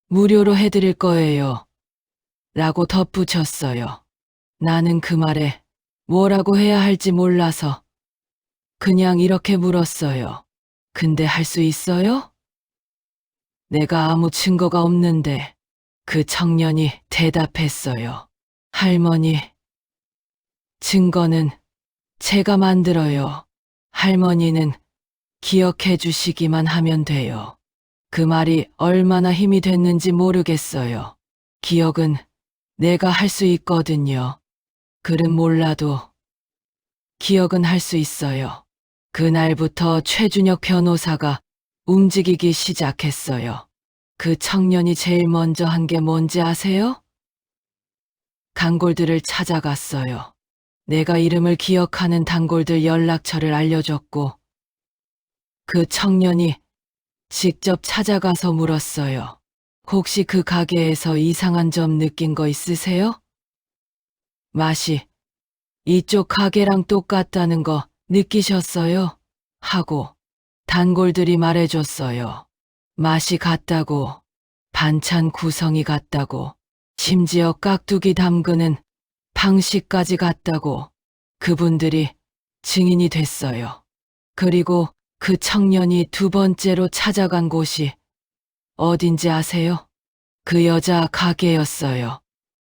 무료로 해드릴 거예요. 라고 덧붙였어요. 나는 그 말에 뭐라고 해야 할지 몰라서 그냥 이렇게 물었어요. 근데 할 수 있어요? 내가 아무 증거가 없는데 그 청년이 대답했어요. 할머니, 증거는 제가 만들어요. 할머니는 기억해 주시기만 하면 돼요. 그 말이 얼마나 힘이 됐는지 모르겠어요. 기억은 내가 할 수 있거든요. 글은 몰라도 기억은 할 수 있어요. 그날부터 최준혁 변호사가 움직이기 시작했어요. 그 청년이 제일 먼저 한 게 뭔지 아세요? 단골들을 찾아갔어요. 내가 이름을 기억하는 단골들 연락처를 알려줬고, 그 청년이 직접 찾아가서 물었어요. 혹시 그 가게에서 이상한 점 느낀 거 있으세요? 맛이 이쪽 가게랑 똑같다는 거 느끼셨어요? 하고 단골들이 말해줬어요. 맛이 같다고, 반찬 구성이 같다고, 심지어 깍두기 담그는 방식까지 같다고 그분들이 증인이 됐어요. 그리고 그 청년이 두 번째로 찾아간 곳이 어딘지 아세요? 그 여자 가게였어요.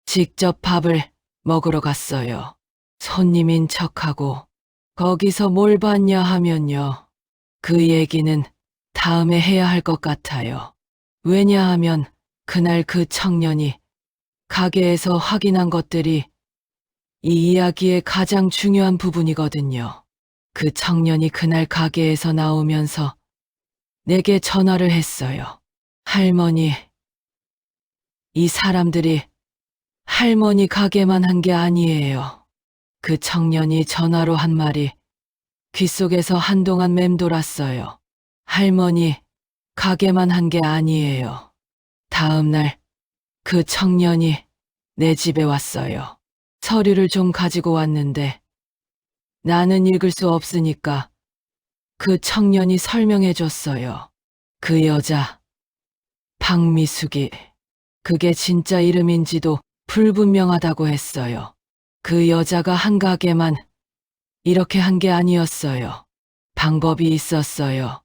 직접 밥을 먹으러 갔어요. 손님인 척하고 거기서 뭘 봤냐 하면요. 그 얘기는 다음에 해야 할 것 같아요. 왜냐하면 그날 그 청년이 가게에서 확인한 것들이 이 이야기의 가장 중요한 부분이거든요. 그 청년이 그날 가게에서 나오면서 내게 전화를 했어요. 할머니, 이 사람들이 할머니 가게만 한 게 아니에요. 그 청년이 전화로 한 말이 귓속에서 한동안 맴돌았어요. 할머니 가게만 한 게 아니에요. 다음 날 그 청년이 내 집에 왔어요. 서류를 좀 가지고 왔는데 나는 읽을 수 없으니까 그 청년이 설명해 줬어요. 그 여자, 박미숙이, 그게 진짜 이름인지도 불분명하다고 했어요. 그 여자가 한 가게만 이렇게 한 게 아니었어요. 방법이 있었어요.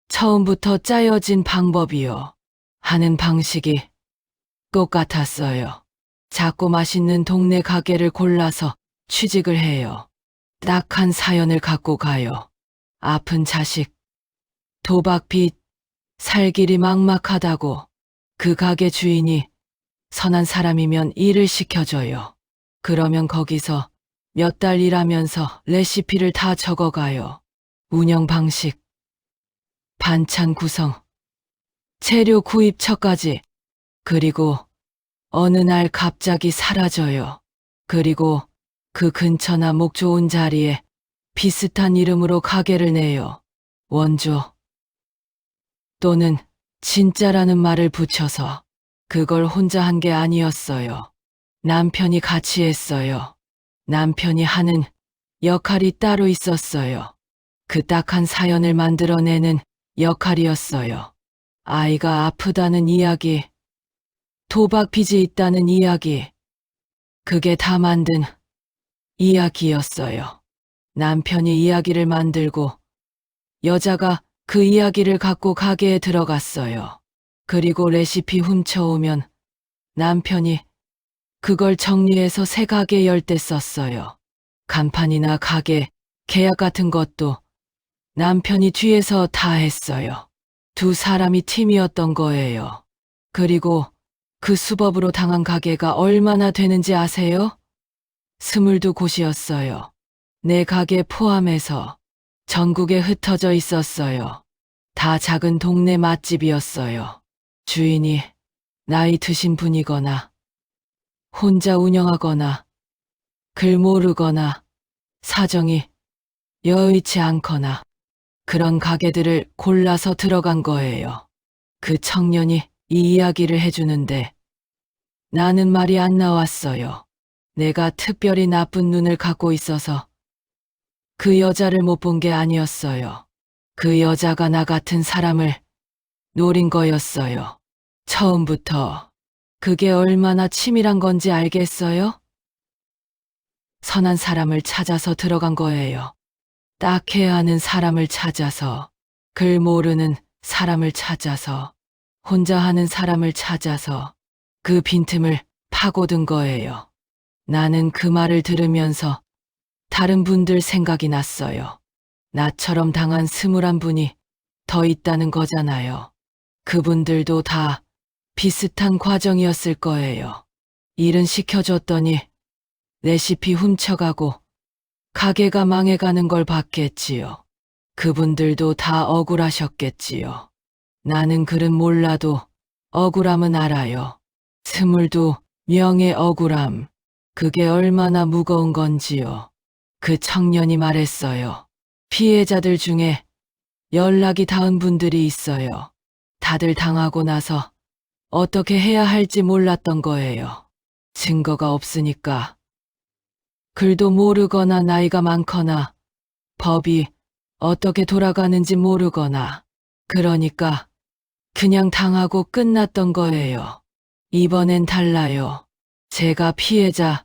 처음부터 짜여진 방법이요. 하는 방식이 똑같았어요. 작고 맛있는 동네 가게를 골라서 취직을 해요. 딱한 사연을 갖고 가요. 아픈 자식, 도박빚, 살 길이 막막하다고 그 가게 주인이 선한 사람이면 일을 시켜줘요. 그러면 거기서 몇 달 일하면서 레시피를 다 적어가요. 운영 방식, 반찬 구성, 재료 구입처까지. 그리고 어느 날 갑자기 사라져요. 그리고 그 근처나 목 좋은 자리에 비슷한 이름으로 가게를 내요. 원조 또는 진짜라는 말을 붙여서. 그걸 혼자 한 게 아니었어요. 남편이 같이 했어요. 남편이 하는 역할이 따로 있었어요. 그 딱한 사연을 만들어내는 역할이었어요. 아이가 아프다는 이야기, 도박 빚이 있다는 이야기, 그게 다 만든 이야기였어요. 남편이 이야기를 만들고 여자가 그 이야기를 갖고 가게에 들어갔어요. 그리고 레시피 훔쳐오면 남편이 그걸 정리해서 새 가게 열 때 썼어요. 간판이나 가게, 계약 같은 것도 남편이 뒤에서 다 했어요. 두 사람이 팀이었던 거예요. 그리고 그 수법으로 당한 가게가 얼마나 되는지 아세요? 22곳이었어요. 내 가게 포함해서 전국에 흩어져 있었어요. 다 작은 동네 맛집이었어요. 주인이 나이 드신 분이거나 혼자 운영하거나 글 모르거나 사정이 여의치 않거나 그런 가게들을 골라서 들어간 거예요. 그 청년이 이 이야기를 해주는데 나는 말이 안 나왔어요. 내가 특별히 나쁜 눈을 갖고 있어서 그 여자를 못 본 게 아니었어요. 그 여자가 나 같은 사람을 노린 거였어요. 처음부터. 그게 얼마나 치밀한 건지 알겠어요? 선한 사람을 찾아서 들어간 거예요. 딱해야 하는 사람을 찾아서, 글 모르는 사람을 찾아서, 혼자 하는 사람을 찾아서 그 빈틈을 파고든 거예요. 나는 그 말을 들으면서 다른 분들 생각이 났어요. 나처럼 당한 21분이 더 있다는 거잖아요. 그분들도 다 비슷한 과정이었을 거예요. 일은 시켜줬더니 레시피 훔쳐가고 가게가 망해가는 걸 봤겠지요. 그분들도 다 억울하셨겠지요. 나는 글은 몰라도 억울함은 알아요. 22명의 억울함. 그게 얼마나 무거운 건지요. 그 청년이 말했어요. 피해자들 중에 연락이 닿은 분들이 있어요. 다들 당하고 나서 어떻게 해야 할지 몰랐던 거예요. 증거가 없으니까. 글도 모르거나 나이가 많거나 법이 어떻게 돌아가는지 모르거나 그러니까 그냥 당하고 끝났던 거예요. 이번엔 달라요. 제가 피해자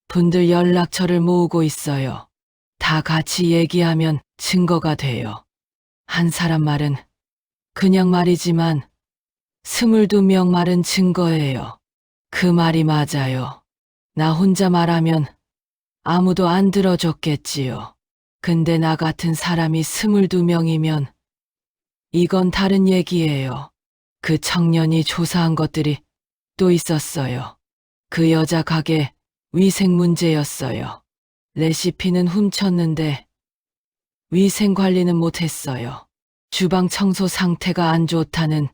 분들 연락처를 모으고 있어요. 다 같이 얘기하면 증거가 돼요. 한 사람 말은 그냥 말이지만 22명 말은 증거예요. 그 말이 맞아요. 나 혼자 말하면 아무도 안 들어줬겠지요. 근데 나 같은 사람이 22명이면 이건 다른 얘기예요. 그 청년이 조사한 것들이 또 있었어요. 그 여자 가게 위생 문제였어요. 레시피는 훔쳤는데 위생 관리는 못했어요. 주방 청소 상태가 안 좋다는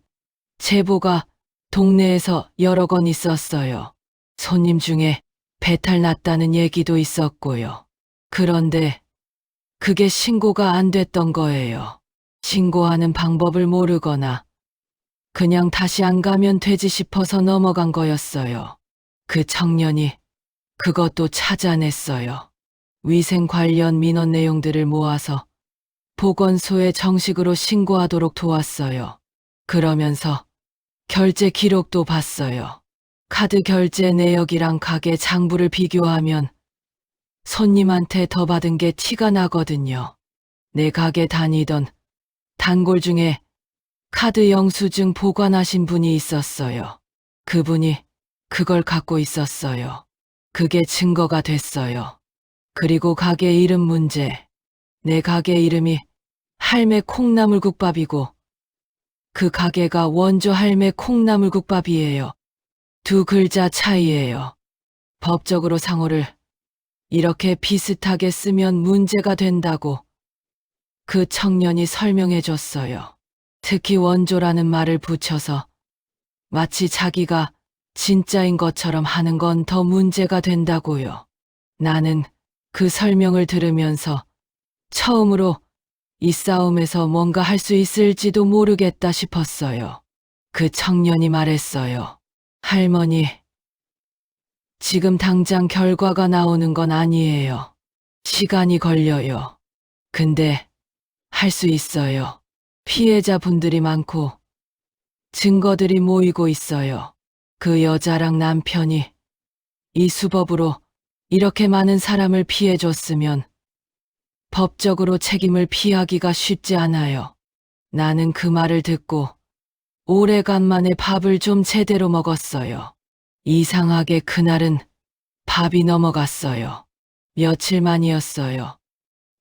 제보가 동네에서 여러 건 있었어요. 손님 중에 배탈 났다는 얘기도 있었고요. 그런데 그게 신고가 안 됐던 거예요. 신고하는 방법을 모르거나 그냥 다시 안 가면 되지 싶어서 넘어간 거였어요. 그 청년이 그것도 찾아냈어요. 위생 관련 민원 내용들을 모아서 보건소에 정식으로 신고하도록 도왔어요. 그러면서 결제 기록도 봤어요. 카드 결제 내역이랑 가게 장부를 비교하면 손님한테 더 받은 게 티가 나거든요. 내 가게 다니던 단골 중에 카드 영수증 보관하신 분이 있었어요. 그분이 그걸 갖고 있었어요. 그게 증거가 됐어요. 그리고 가게 이름 문제. 내 가게 이름이 할매 콩나물국밥이고 그 가게가 원조 할매 콩나물국밥이에요. 두 글자 차이예요. 법적으로 상호를 이렇게 비슷하게 쓰면 문제가 된다고 그 청년이 설명해 줬어요. 특히 원조라는 말을 붙여서 마치 자기가 진짜인 것처럼 하는 건 더 문제가 된다고요. 나는 그 설명을 들으면서 처음으로 이 싸움에서 뭔가 할 수 있을지도 모르겠다 싶었어요. 그 청년이 말했어요. 할머니, 지금 당장 결과가 나오는 건 아니에요. 시간이 걸려요. 근데 할 수 있어요. 피해자분들이 많고 증거들이 모이고 있어요. 그 여자랑 남편이 이 수법으로 이렇게 많은 사람을 피해줬으면 법적으로 책임을 피하기가 쉽지 않아요. 나는 그 말을 듣고 오래간만에 밥을 좀 제대로 먹었어요. 이상하게 그날은 밥이 넘어갔어요. 며칠 만이었어요.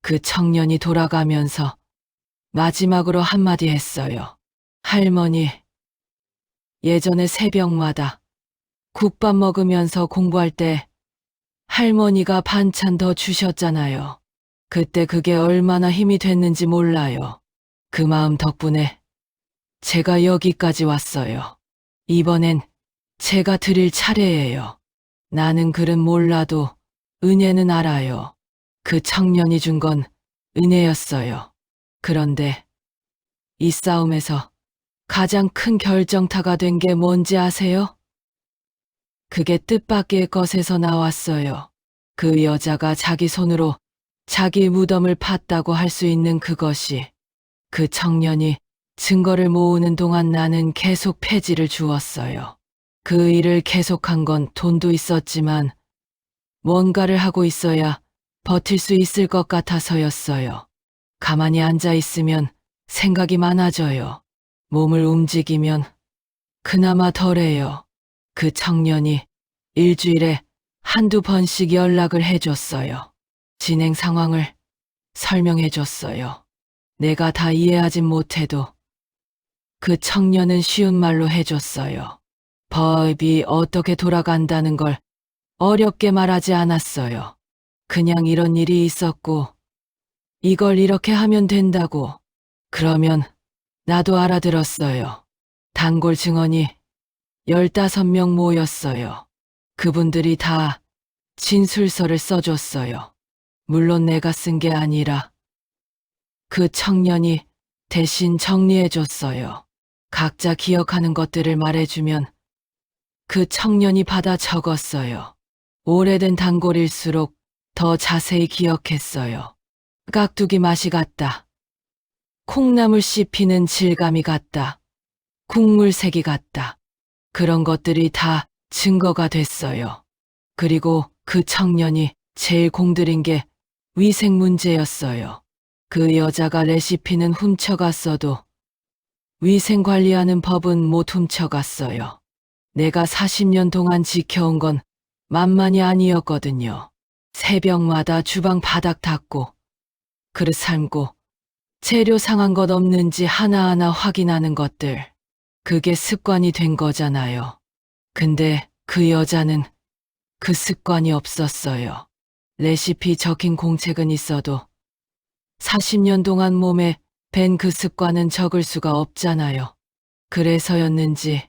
그 청년이 돌아가면서 마지막으로 한마디 했어요. 할머니, 예전에 새벽마다 국밥 먹으면서 공부할 때 할머니가 반찬 더 주셨잖아요. 그때 그게 얼마나 힘이 됐는지 몰라요. 그 마음 덕분에 제가 여기까지 왔어요. 이번엔 제가 드릴 차례예요. 나는 글은 몰라도 은혜는 알아요. 그 청년이 준 건 은혜였어요. 그런데 이 싸움에서 가장 큰 결정타가 된 게 뭔지 아세요? 그게 뜻밖의 것에서 나왔어요. 그 여자가 자기 손으로 자기 무덤을 팠다고 할 수 있는 그것이, 그 청년이 증거를 모으는 동안 나는 계속 폐지를 주었어요. 그 일을 계속한 건 돈도 있었지만 뭔가를 하고 있어야 버틸 수 있을 것 같아서였어요. 가만히 앉아 있으면 생각이 많아져요. 몸을 움직이면 그나마 덜해요. 그 청년이 일주일에 한두 번씩 연락을 해줬어요. 진행 상황을 설명해줬어요. 내가 다 이해하진 못해도 그 청년은 쉬운 말로 해줬어요. 법이 어떻게 돌아간다는 걸 어렵게 말하지 않았어요. 그냥 이런 일이 있었고 이걸 이렇게 하면 된다고. 그러면 나도 알아들었어요. 단골 증언이 15명 모였어요. 그분들이 다 진술서를 써줬어요. 물론 내가 쓴 게 아니라 그 청년이 대신 정리해줬어요. 각자 기억하는 것들을 말해주면 그 청년이 받아 적었어요. 오래된 단골일수록 더 자세히 기억했어요. 깍두기 맛이 같다. 콩나물 씹히는 질감이 같다. 국물 색이 같다. 그런 것들이 다 증거가 됐어요. 그리고 그 청년이 제일 공들인 게 위생 문제였어요. 그 여자가 레시피는 훔쳐갔어도 위생 관리하는 법은 못 훔쳐갔어요. 내가 40년 동안 지켜온 건 만만이 아니었거든요. 새벽마다 주방 바닥 닦고 그릇 삶고 재료 상한 것 없는지 하나하나 확인하는 것들. 그게 습관이 된 거잖아요. 근데 그 여자는 그 습관이 없었어요. 레시피 적힌 공책은 있어도 40년 동안 몸에 밴 그 습관은 적을 수가 없잖아요. 그래서였는지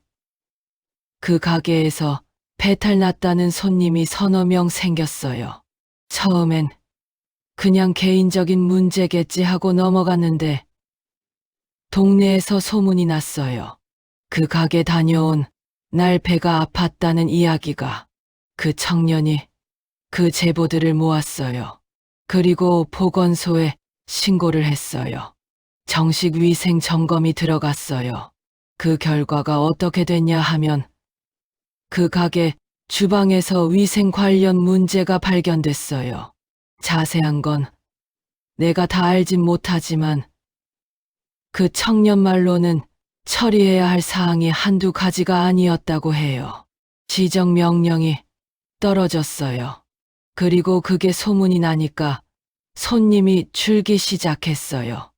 그 가게에서 배탈 났다는 손님이 서너 명 생겼어요. 처음엔 그냥 개인적인 문제겠지 하고 넘어갔는데 동네에서 소문이 났어요. 그 가게 다녀온 날 배가 아팠다는 이야기가. 그 청년이 그 제보들을 모았어요. 그리고 보건소에 신고를 했어요. 정식 위생 점검이 들어갔어요. 그 결과가 어떻게 됐냐 하면 그 가게 주방에서 위생 관련 문제가 발견됐어요. 자세한 건 내가 다 알진 못하지만 그 청년 말로는 처리해야 할 사항이 한두 가지가 아니었다고 해요. 지정 명령이 떨어졌어요. 그리고 그게 소문이 나니까 손님이 줄기 시작했어요.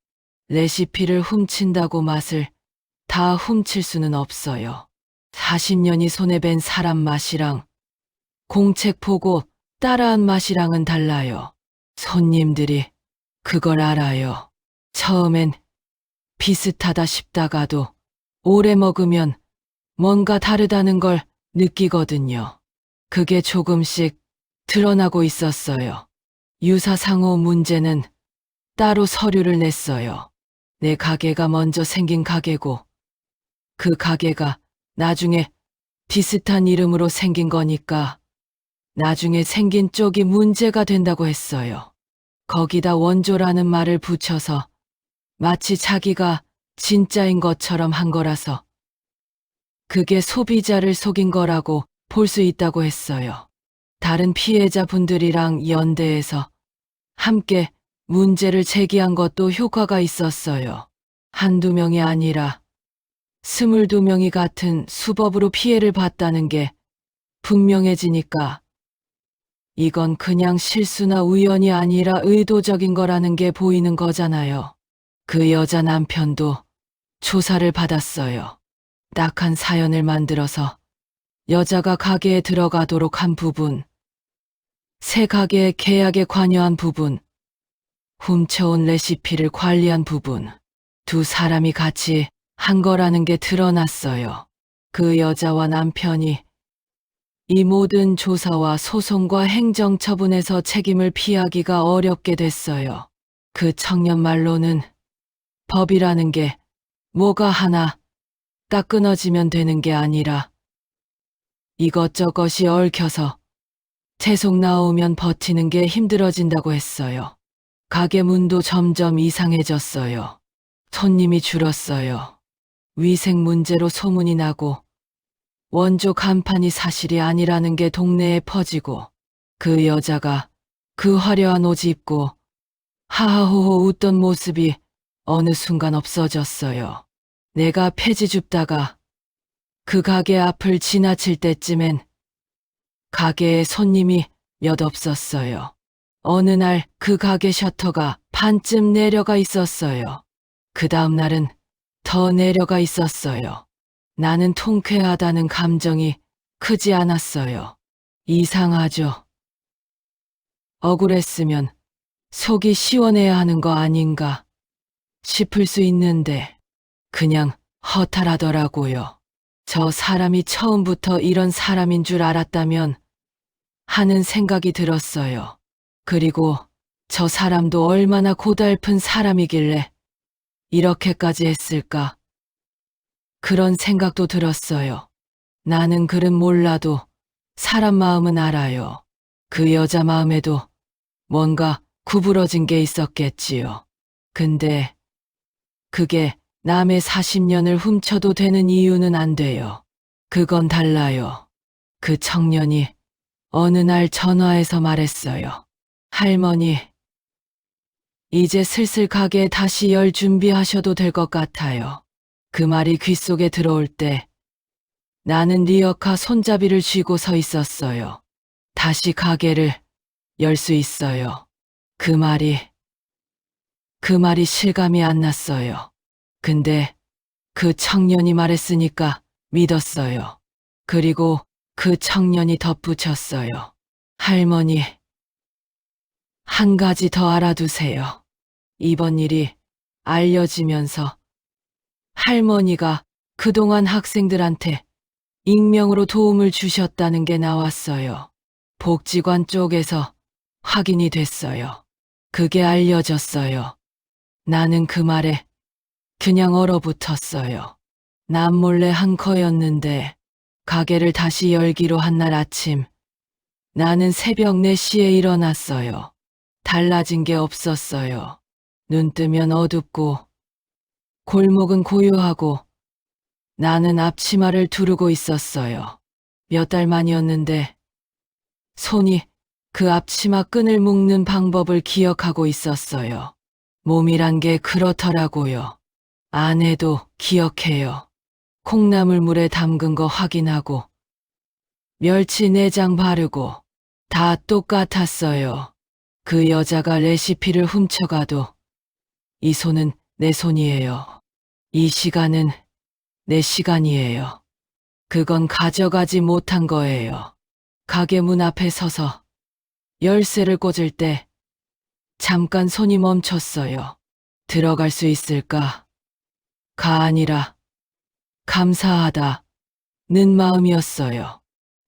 레시피를 훔친다고 맛을 다 훔칠 수는 없어요. 40년이 손에 밴 사람 맛이랑 공책 보고 따라한 맛이랑은 달라요. 손님들이 그걸 알아요. 처음엔 비슷하다 싶다가도 오래 먹으면 뭔가 다르다는 걸 느끼거든요. 그게 조금씩 드러나고 있었어요. 유사상호 문제는 따로 서류를 냈어요. 내 가게가 먼저 생긴 가게고 그 가게가 나중에 비슷한 이름으로 생긴 거니까 나중에 생긴 쪽이 문제가 된다고 했어요. 거기다 원조라는 말을 붙여서 마치 자기가 진짜인 것처럼 한 거라서 그게 소비자를 속인 거라고 볼 수 있다고 했어요. 다른 피해자분들이랑 연대해서 함께 문제를 제기한 것도 효과가 있었어요. 한두 명이 아니라 22명이 같은 수법으로 피해를 봤다는 게 분명해지니까 이건 그냥 실수나 우연이 아니라 의도적인 거라는 게 보이는 거잖아요. 그 여자 남편도 조사를 받았어요. 딱한 사연을 만들어서 여자가 가게에 들어가도록 한 부분, 새 가게의 계약에 관여한 부분, 훔쳐온 레시피를 관리한 부분. 두 사람이 같이 한 거라는 게 드러났어요. 그 여자와 남편이 이 모든 조사와 소송과 행정처분에서 책임을 피하기가 어렵게 됐어요. 그 청년 말로는 법이라는 게 뭐가 하나 딱 끊어지면 되는 게 아니라 이것저것이 얽혀서 계속 나오면 버티는 게 힘들어진다고 했어요. 가게 문도 점점 이상해졌어요. 손님이 줄었어요. 위생 문제로 소문이 나고 원조 간판이 사실이 아니라는 게 동네에 퍼지고 그 여자가 그 화려한 옷 입고 하하호호 웃던 모습이 어느 순간 없어졌어요. 내가 폐지 줍다가 그 가게 앞을 지나칠 때쯤엔 가게에 손님이 몇 없었어요. 어느 날 그 가게 셔터가 반쯤 내려가 있었어요. 그 다음 날은 더 내려가 있었어요. 나는 통쾌하다는 감정이 크지 않았어요. 이상하죠. 억울했으면 속이 시원해야 하는 거 아닌가 싶을 수 있는데 그냥 허탈하더라고요. 저 사람이 처음부터 이런 사람인 줄 알았다면 하는 생각이 들었어요. 그리고 저 사람도 얼마나 고달픈 사람이길래 이렇게까지 했을까? 그런 생각도 들었어요. 나는 글은 몰라도 사람 마음은 알아요. 그 여자 마음에도 뭔가 구부러진 게 있었겠지요. 근데 그게 남의 40년을 훔쳐도 되는 이유는 안 돼요. 그건 달라요. 그 청년이 어느 날 전화해서 말했어요. 할머니, 이제 슬슬 가게 다시 열 준비하셔도 될 것 같아요. 그 말이 귓속에 들어올 때 나는 리어카 손잡이를 쥐고 서 있었어요. 다시 가게를 열 수 있어요. 그 말이 실감이 안 났어요. 근데 그 청년이 말했으니까 믿었어요. 그리고 그 청년이 덧붙였어요. 할머니, 한 가지 더 알아두세요. 이번 일이 알려지면서 할머니가 그동안 학생들한테 익명으로 도움을 주셨다는 게 나왔어요. 복지관 쪽에서 확인이 됐어요. 그게 알려졌어요. 나는 그 말에 그냥 얼어붙었어요. 남몰래 한 거였는데 가게를 다시 열기로 한 날 아침 나는 새벽 4시에 일어났어요. 달라진 게 없었어요. 눈 뜨면 어둡고 골목은 고요하고 나는 앞치마를 두르고 있었어요. 몇 달 만이었는데 손이 그 앞치마 끈을 묶는 방법을 기억하고 있었어요. 몸이란 게 그렇더라고요. 아내도 기억해요. 콩나물 물에 담근 거 확인하고 멸치 내장 바르고 다 똑같았어요. 그 여자가 레시피를 훔쳐가도 이 손은 내 손이에요. 이 시간은 내 시간이에요. 그건 가져가지 못한 거예요. 가게 문 앞에 서서 열쇠를 꽂을 때 잠깐 손이 멈췄어요. 들어갈 수 있을까? 가 아니라 감사하다는 마음이었어요.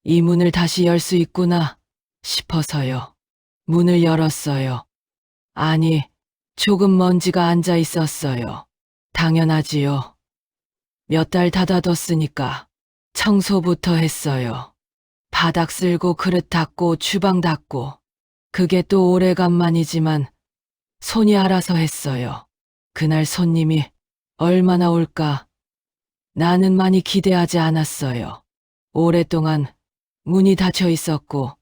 이 문을 다시 열 수 있구나 싶어서요. 문을 열었어요. 아니, 조금 먼지가 앉아 있었어요. 당연하지요. 몇 달 닫아뒀으니까 청소부터 했어요. 바닥 쓸고 그릇 닦고 주방 닦고 그게 또 오래간만이지만 손이 알아서 했어요. 그날 손님이 얼마나 올까? 나는 많이 기대하지 않았어요. 오랫동안 문이 닫혀 있었고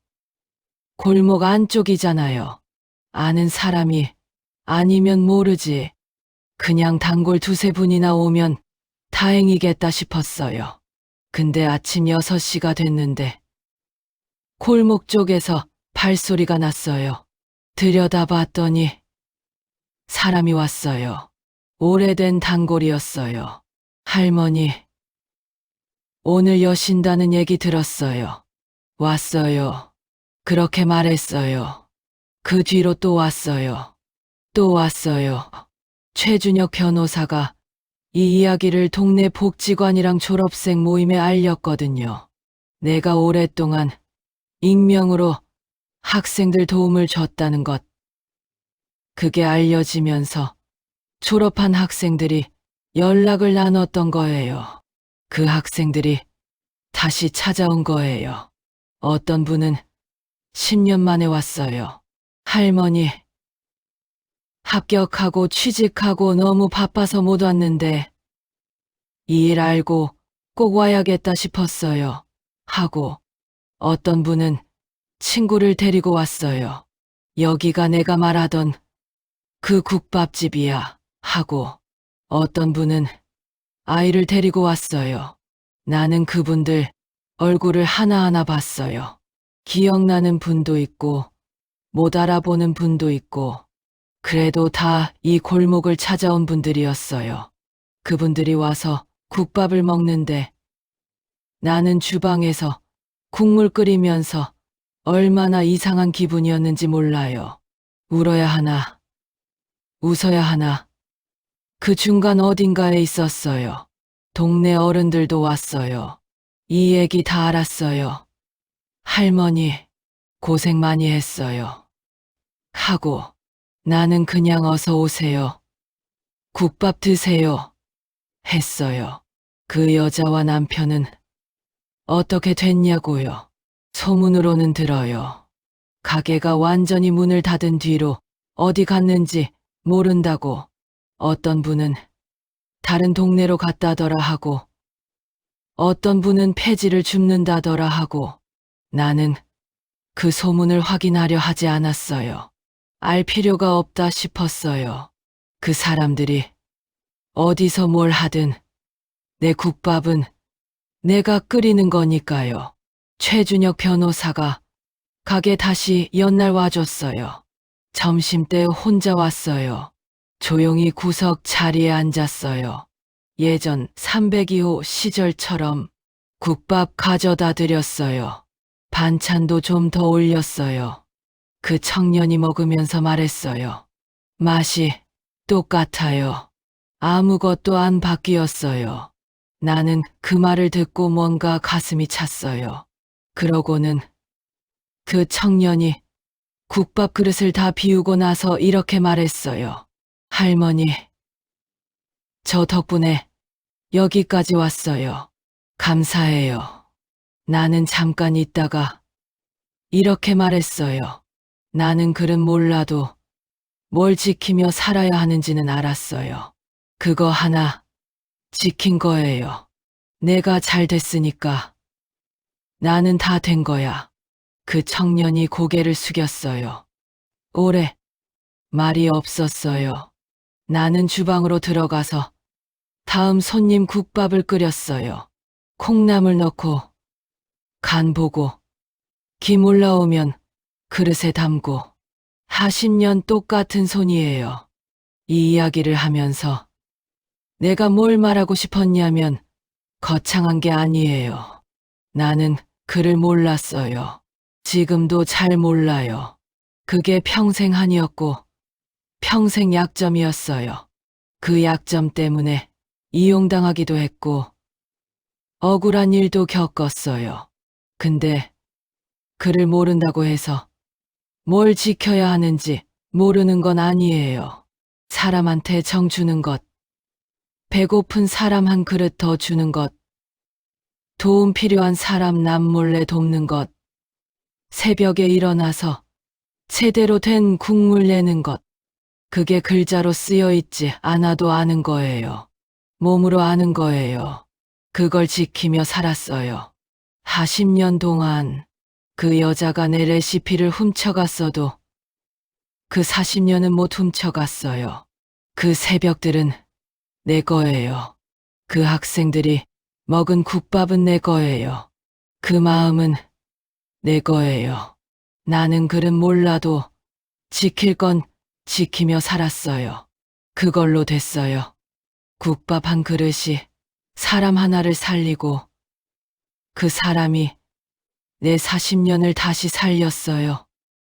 골목 안쪽이잖아요. 아는 사람이 아니면 모르지. 그냥 단골 2-3분이나 오면 다행이겠다 싶었어요. 근데 아침 6시가 됐는데 골목 쪽에서 발소리가 났어요. 들여다봤더니 사람이 왔어요. 오래된 단골이었어요. 할머니, 오늘 여신다는 얘기 들었어요. 왔어요. 그렇게 말했어요. 그 뒤로 또 왔어요. 또 왔어요. 최준혁 변호사가 이 이야기를 동네 복지관이랑 졸업생 모임에 알렸거든요. 내가 오랫동안 익명으로 학생들 도움을 줬다는 것. 그게 알려지면서 졸업한 학생들이 연락을 나눴던 거예요. 그 학생들이 다시 찾아온 거예요. 어떤 분은 10년 만에 왔어요. 할머니, 합격하고 취직하고 너무 바빠서 못 왔는데 이 일 알고 꼭 와야겠다 싶었어요. 하고 어떤 분은 친구를 데리고 왔어요. 여기가 내가 말하던 그 국밥집이야. 하고 어떤 분은 아이를 데리고 왔어요. 나는 그분들 얼굴을 하나하나 봤어요. 기억나는 분도 있고 못 알아보는 분도 있고 그래도 다 이 골목을 찾아온 분들이었어요. 그분들이 와서 국밥을 먹는데 나는 주방에서 국물 끓이면서 얼마나 이상한 기분이었는지 몰라요. 울어야 하나, 웃어야 하나. 그 중간 어딘가에 있었어요. 동네 어른들도 왔어요. 이 얘기 다 알았어요. 할머니, 고생 많이 했어요. 하고 나는 그냥 어서 오세요. 국밥 드세요. 했어요. 그 여자와 남편은 어떻게 됐냐고요. 소문으로는 들어요. 가게가 완전히 문을 닫은 뒤로 어디 갔는지 모른다고. 어떤 분은 다른 동네로 갔다더라 하고 어떤 분은 폐지를 줍는다더라 하고 나는 그 소문을 확인하려 하지 않았어요. 알 필요가 없다 싶었어요. 그 사람들이 어디서 뭘 하든 내 국밥은 내가 끓이는 거니까요. 최준혁 변호사가 가게 다시 연날 와줬어요. 점심때 혼자 왔어요. 조용히 구석 자리에 앉았어요. 예전 302호 시절처럼 국밥 가져다 드렸어요. 반찬도 좀 더 올렸어요. 그 청년이 먹으면서 말했어요. 맛이 똑같아요. 아무것도 안 바뀌었어요. 나는 그 말을 듣고 뭔가 가슴이 찼어요. 그러고는 그 청년이 국밥 그릇을 다 비우고 나서 이렇게 말했어요. 할머니, 저 덕분에 여기까지 왔어요. 감사해요. 나는 잠깐 있다가 이렇게 말했어요. 나는 글은 몰라도 뭘 지키며 살아야 하는지는 알았어요. 그거 하나 지킨 거예요. 내가 잘 됐으니까 나는 다 된 거야. 그 청년이 고개를 숙였어요. 오래 말이 없었어요. 나는 주방으로 들어가서 다음 손님 국밥을 끓였어요. 콩나물 넣고 간 보고 김 올라오면 그릇에 담고 40년 똑같은 손이에요. 이 이야기를 하면서 내가 뭘 말하고 싶었냐면 거창한 게 아니에요. 나는 그를 몰랐어요. 지금도 잘 몰라요. 그게 평생 한이었고 평생 약점이었어요. 그 약점 때문에 이용당하기도 했고 억울한 일도 겪었어요. 근데 그를 모른다고 해서 뭘 지켜야 하는지 모르는 건 아니에요. 사람한테 정 주는 것, 배고픈 사람 한 그릇 더 주는 것, 도움 필요한 사람 남몰래 돕는 것, 새벽에 일어나서 제대로 된 국물 내는 것, 그게 글자로 쓰여 있지 않아도 아는 거예요. 몸으로 아는 거예요. 그걸 지키며 살았어요. 40년 동안 그 여자가 내 레시피를 훔쳐갔어도 그 40년은 못 훔쳐갔어요. 그 새벽들은 내 거예요. 그 학생들이 먹은 국밥은 내 거예요. 그 마음은 내 거예요. 나는 글은 몰라도 지킬 건 지키며 살았어요. 그걸로 됐어요. 국밥 한 그릇이 사람 하나를 살리고 그 사람이 내 40년을 다시 살렸어요.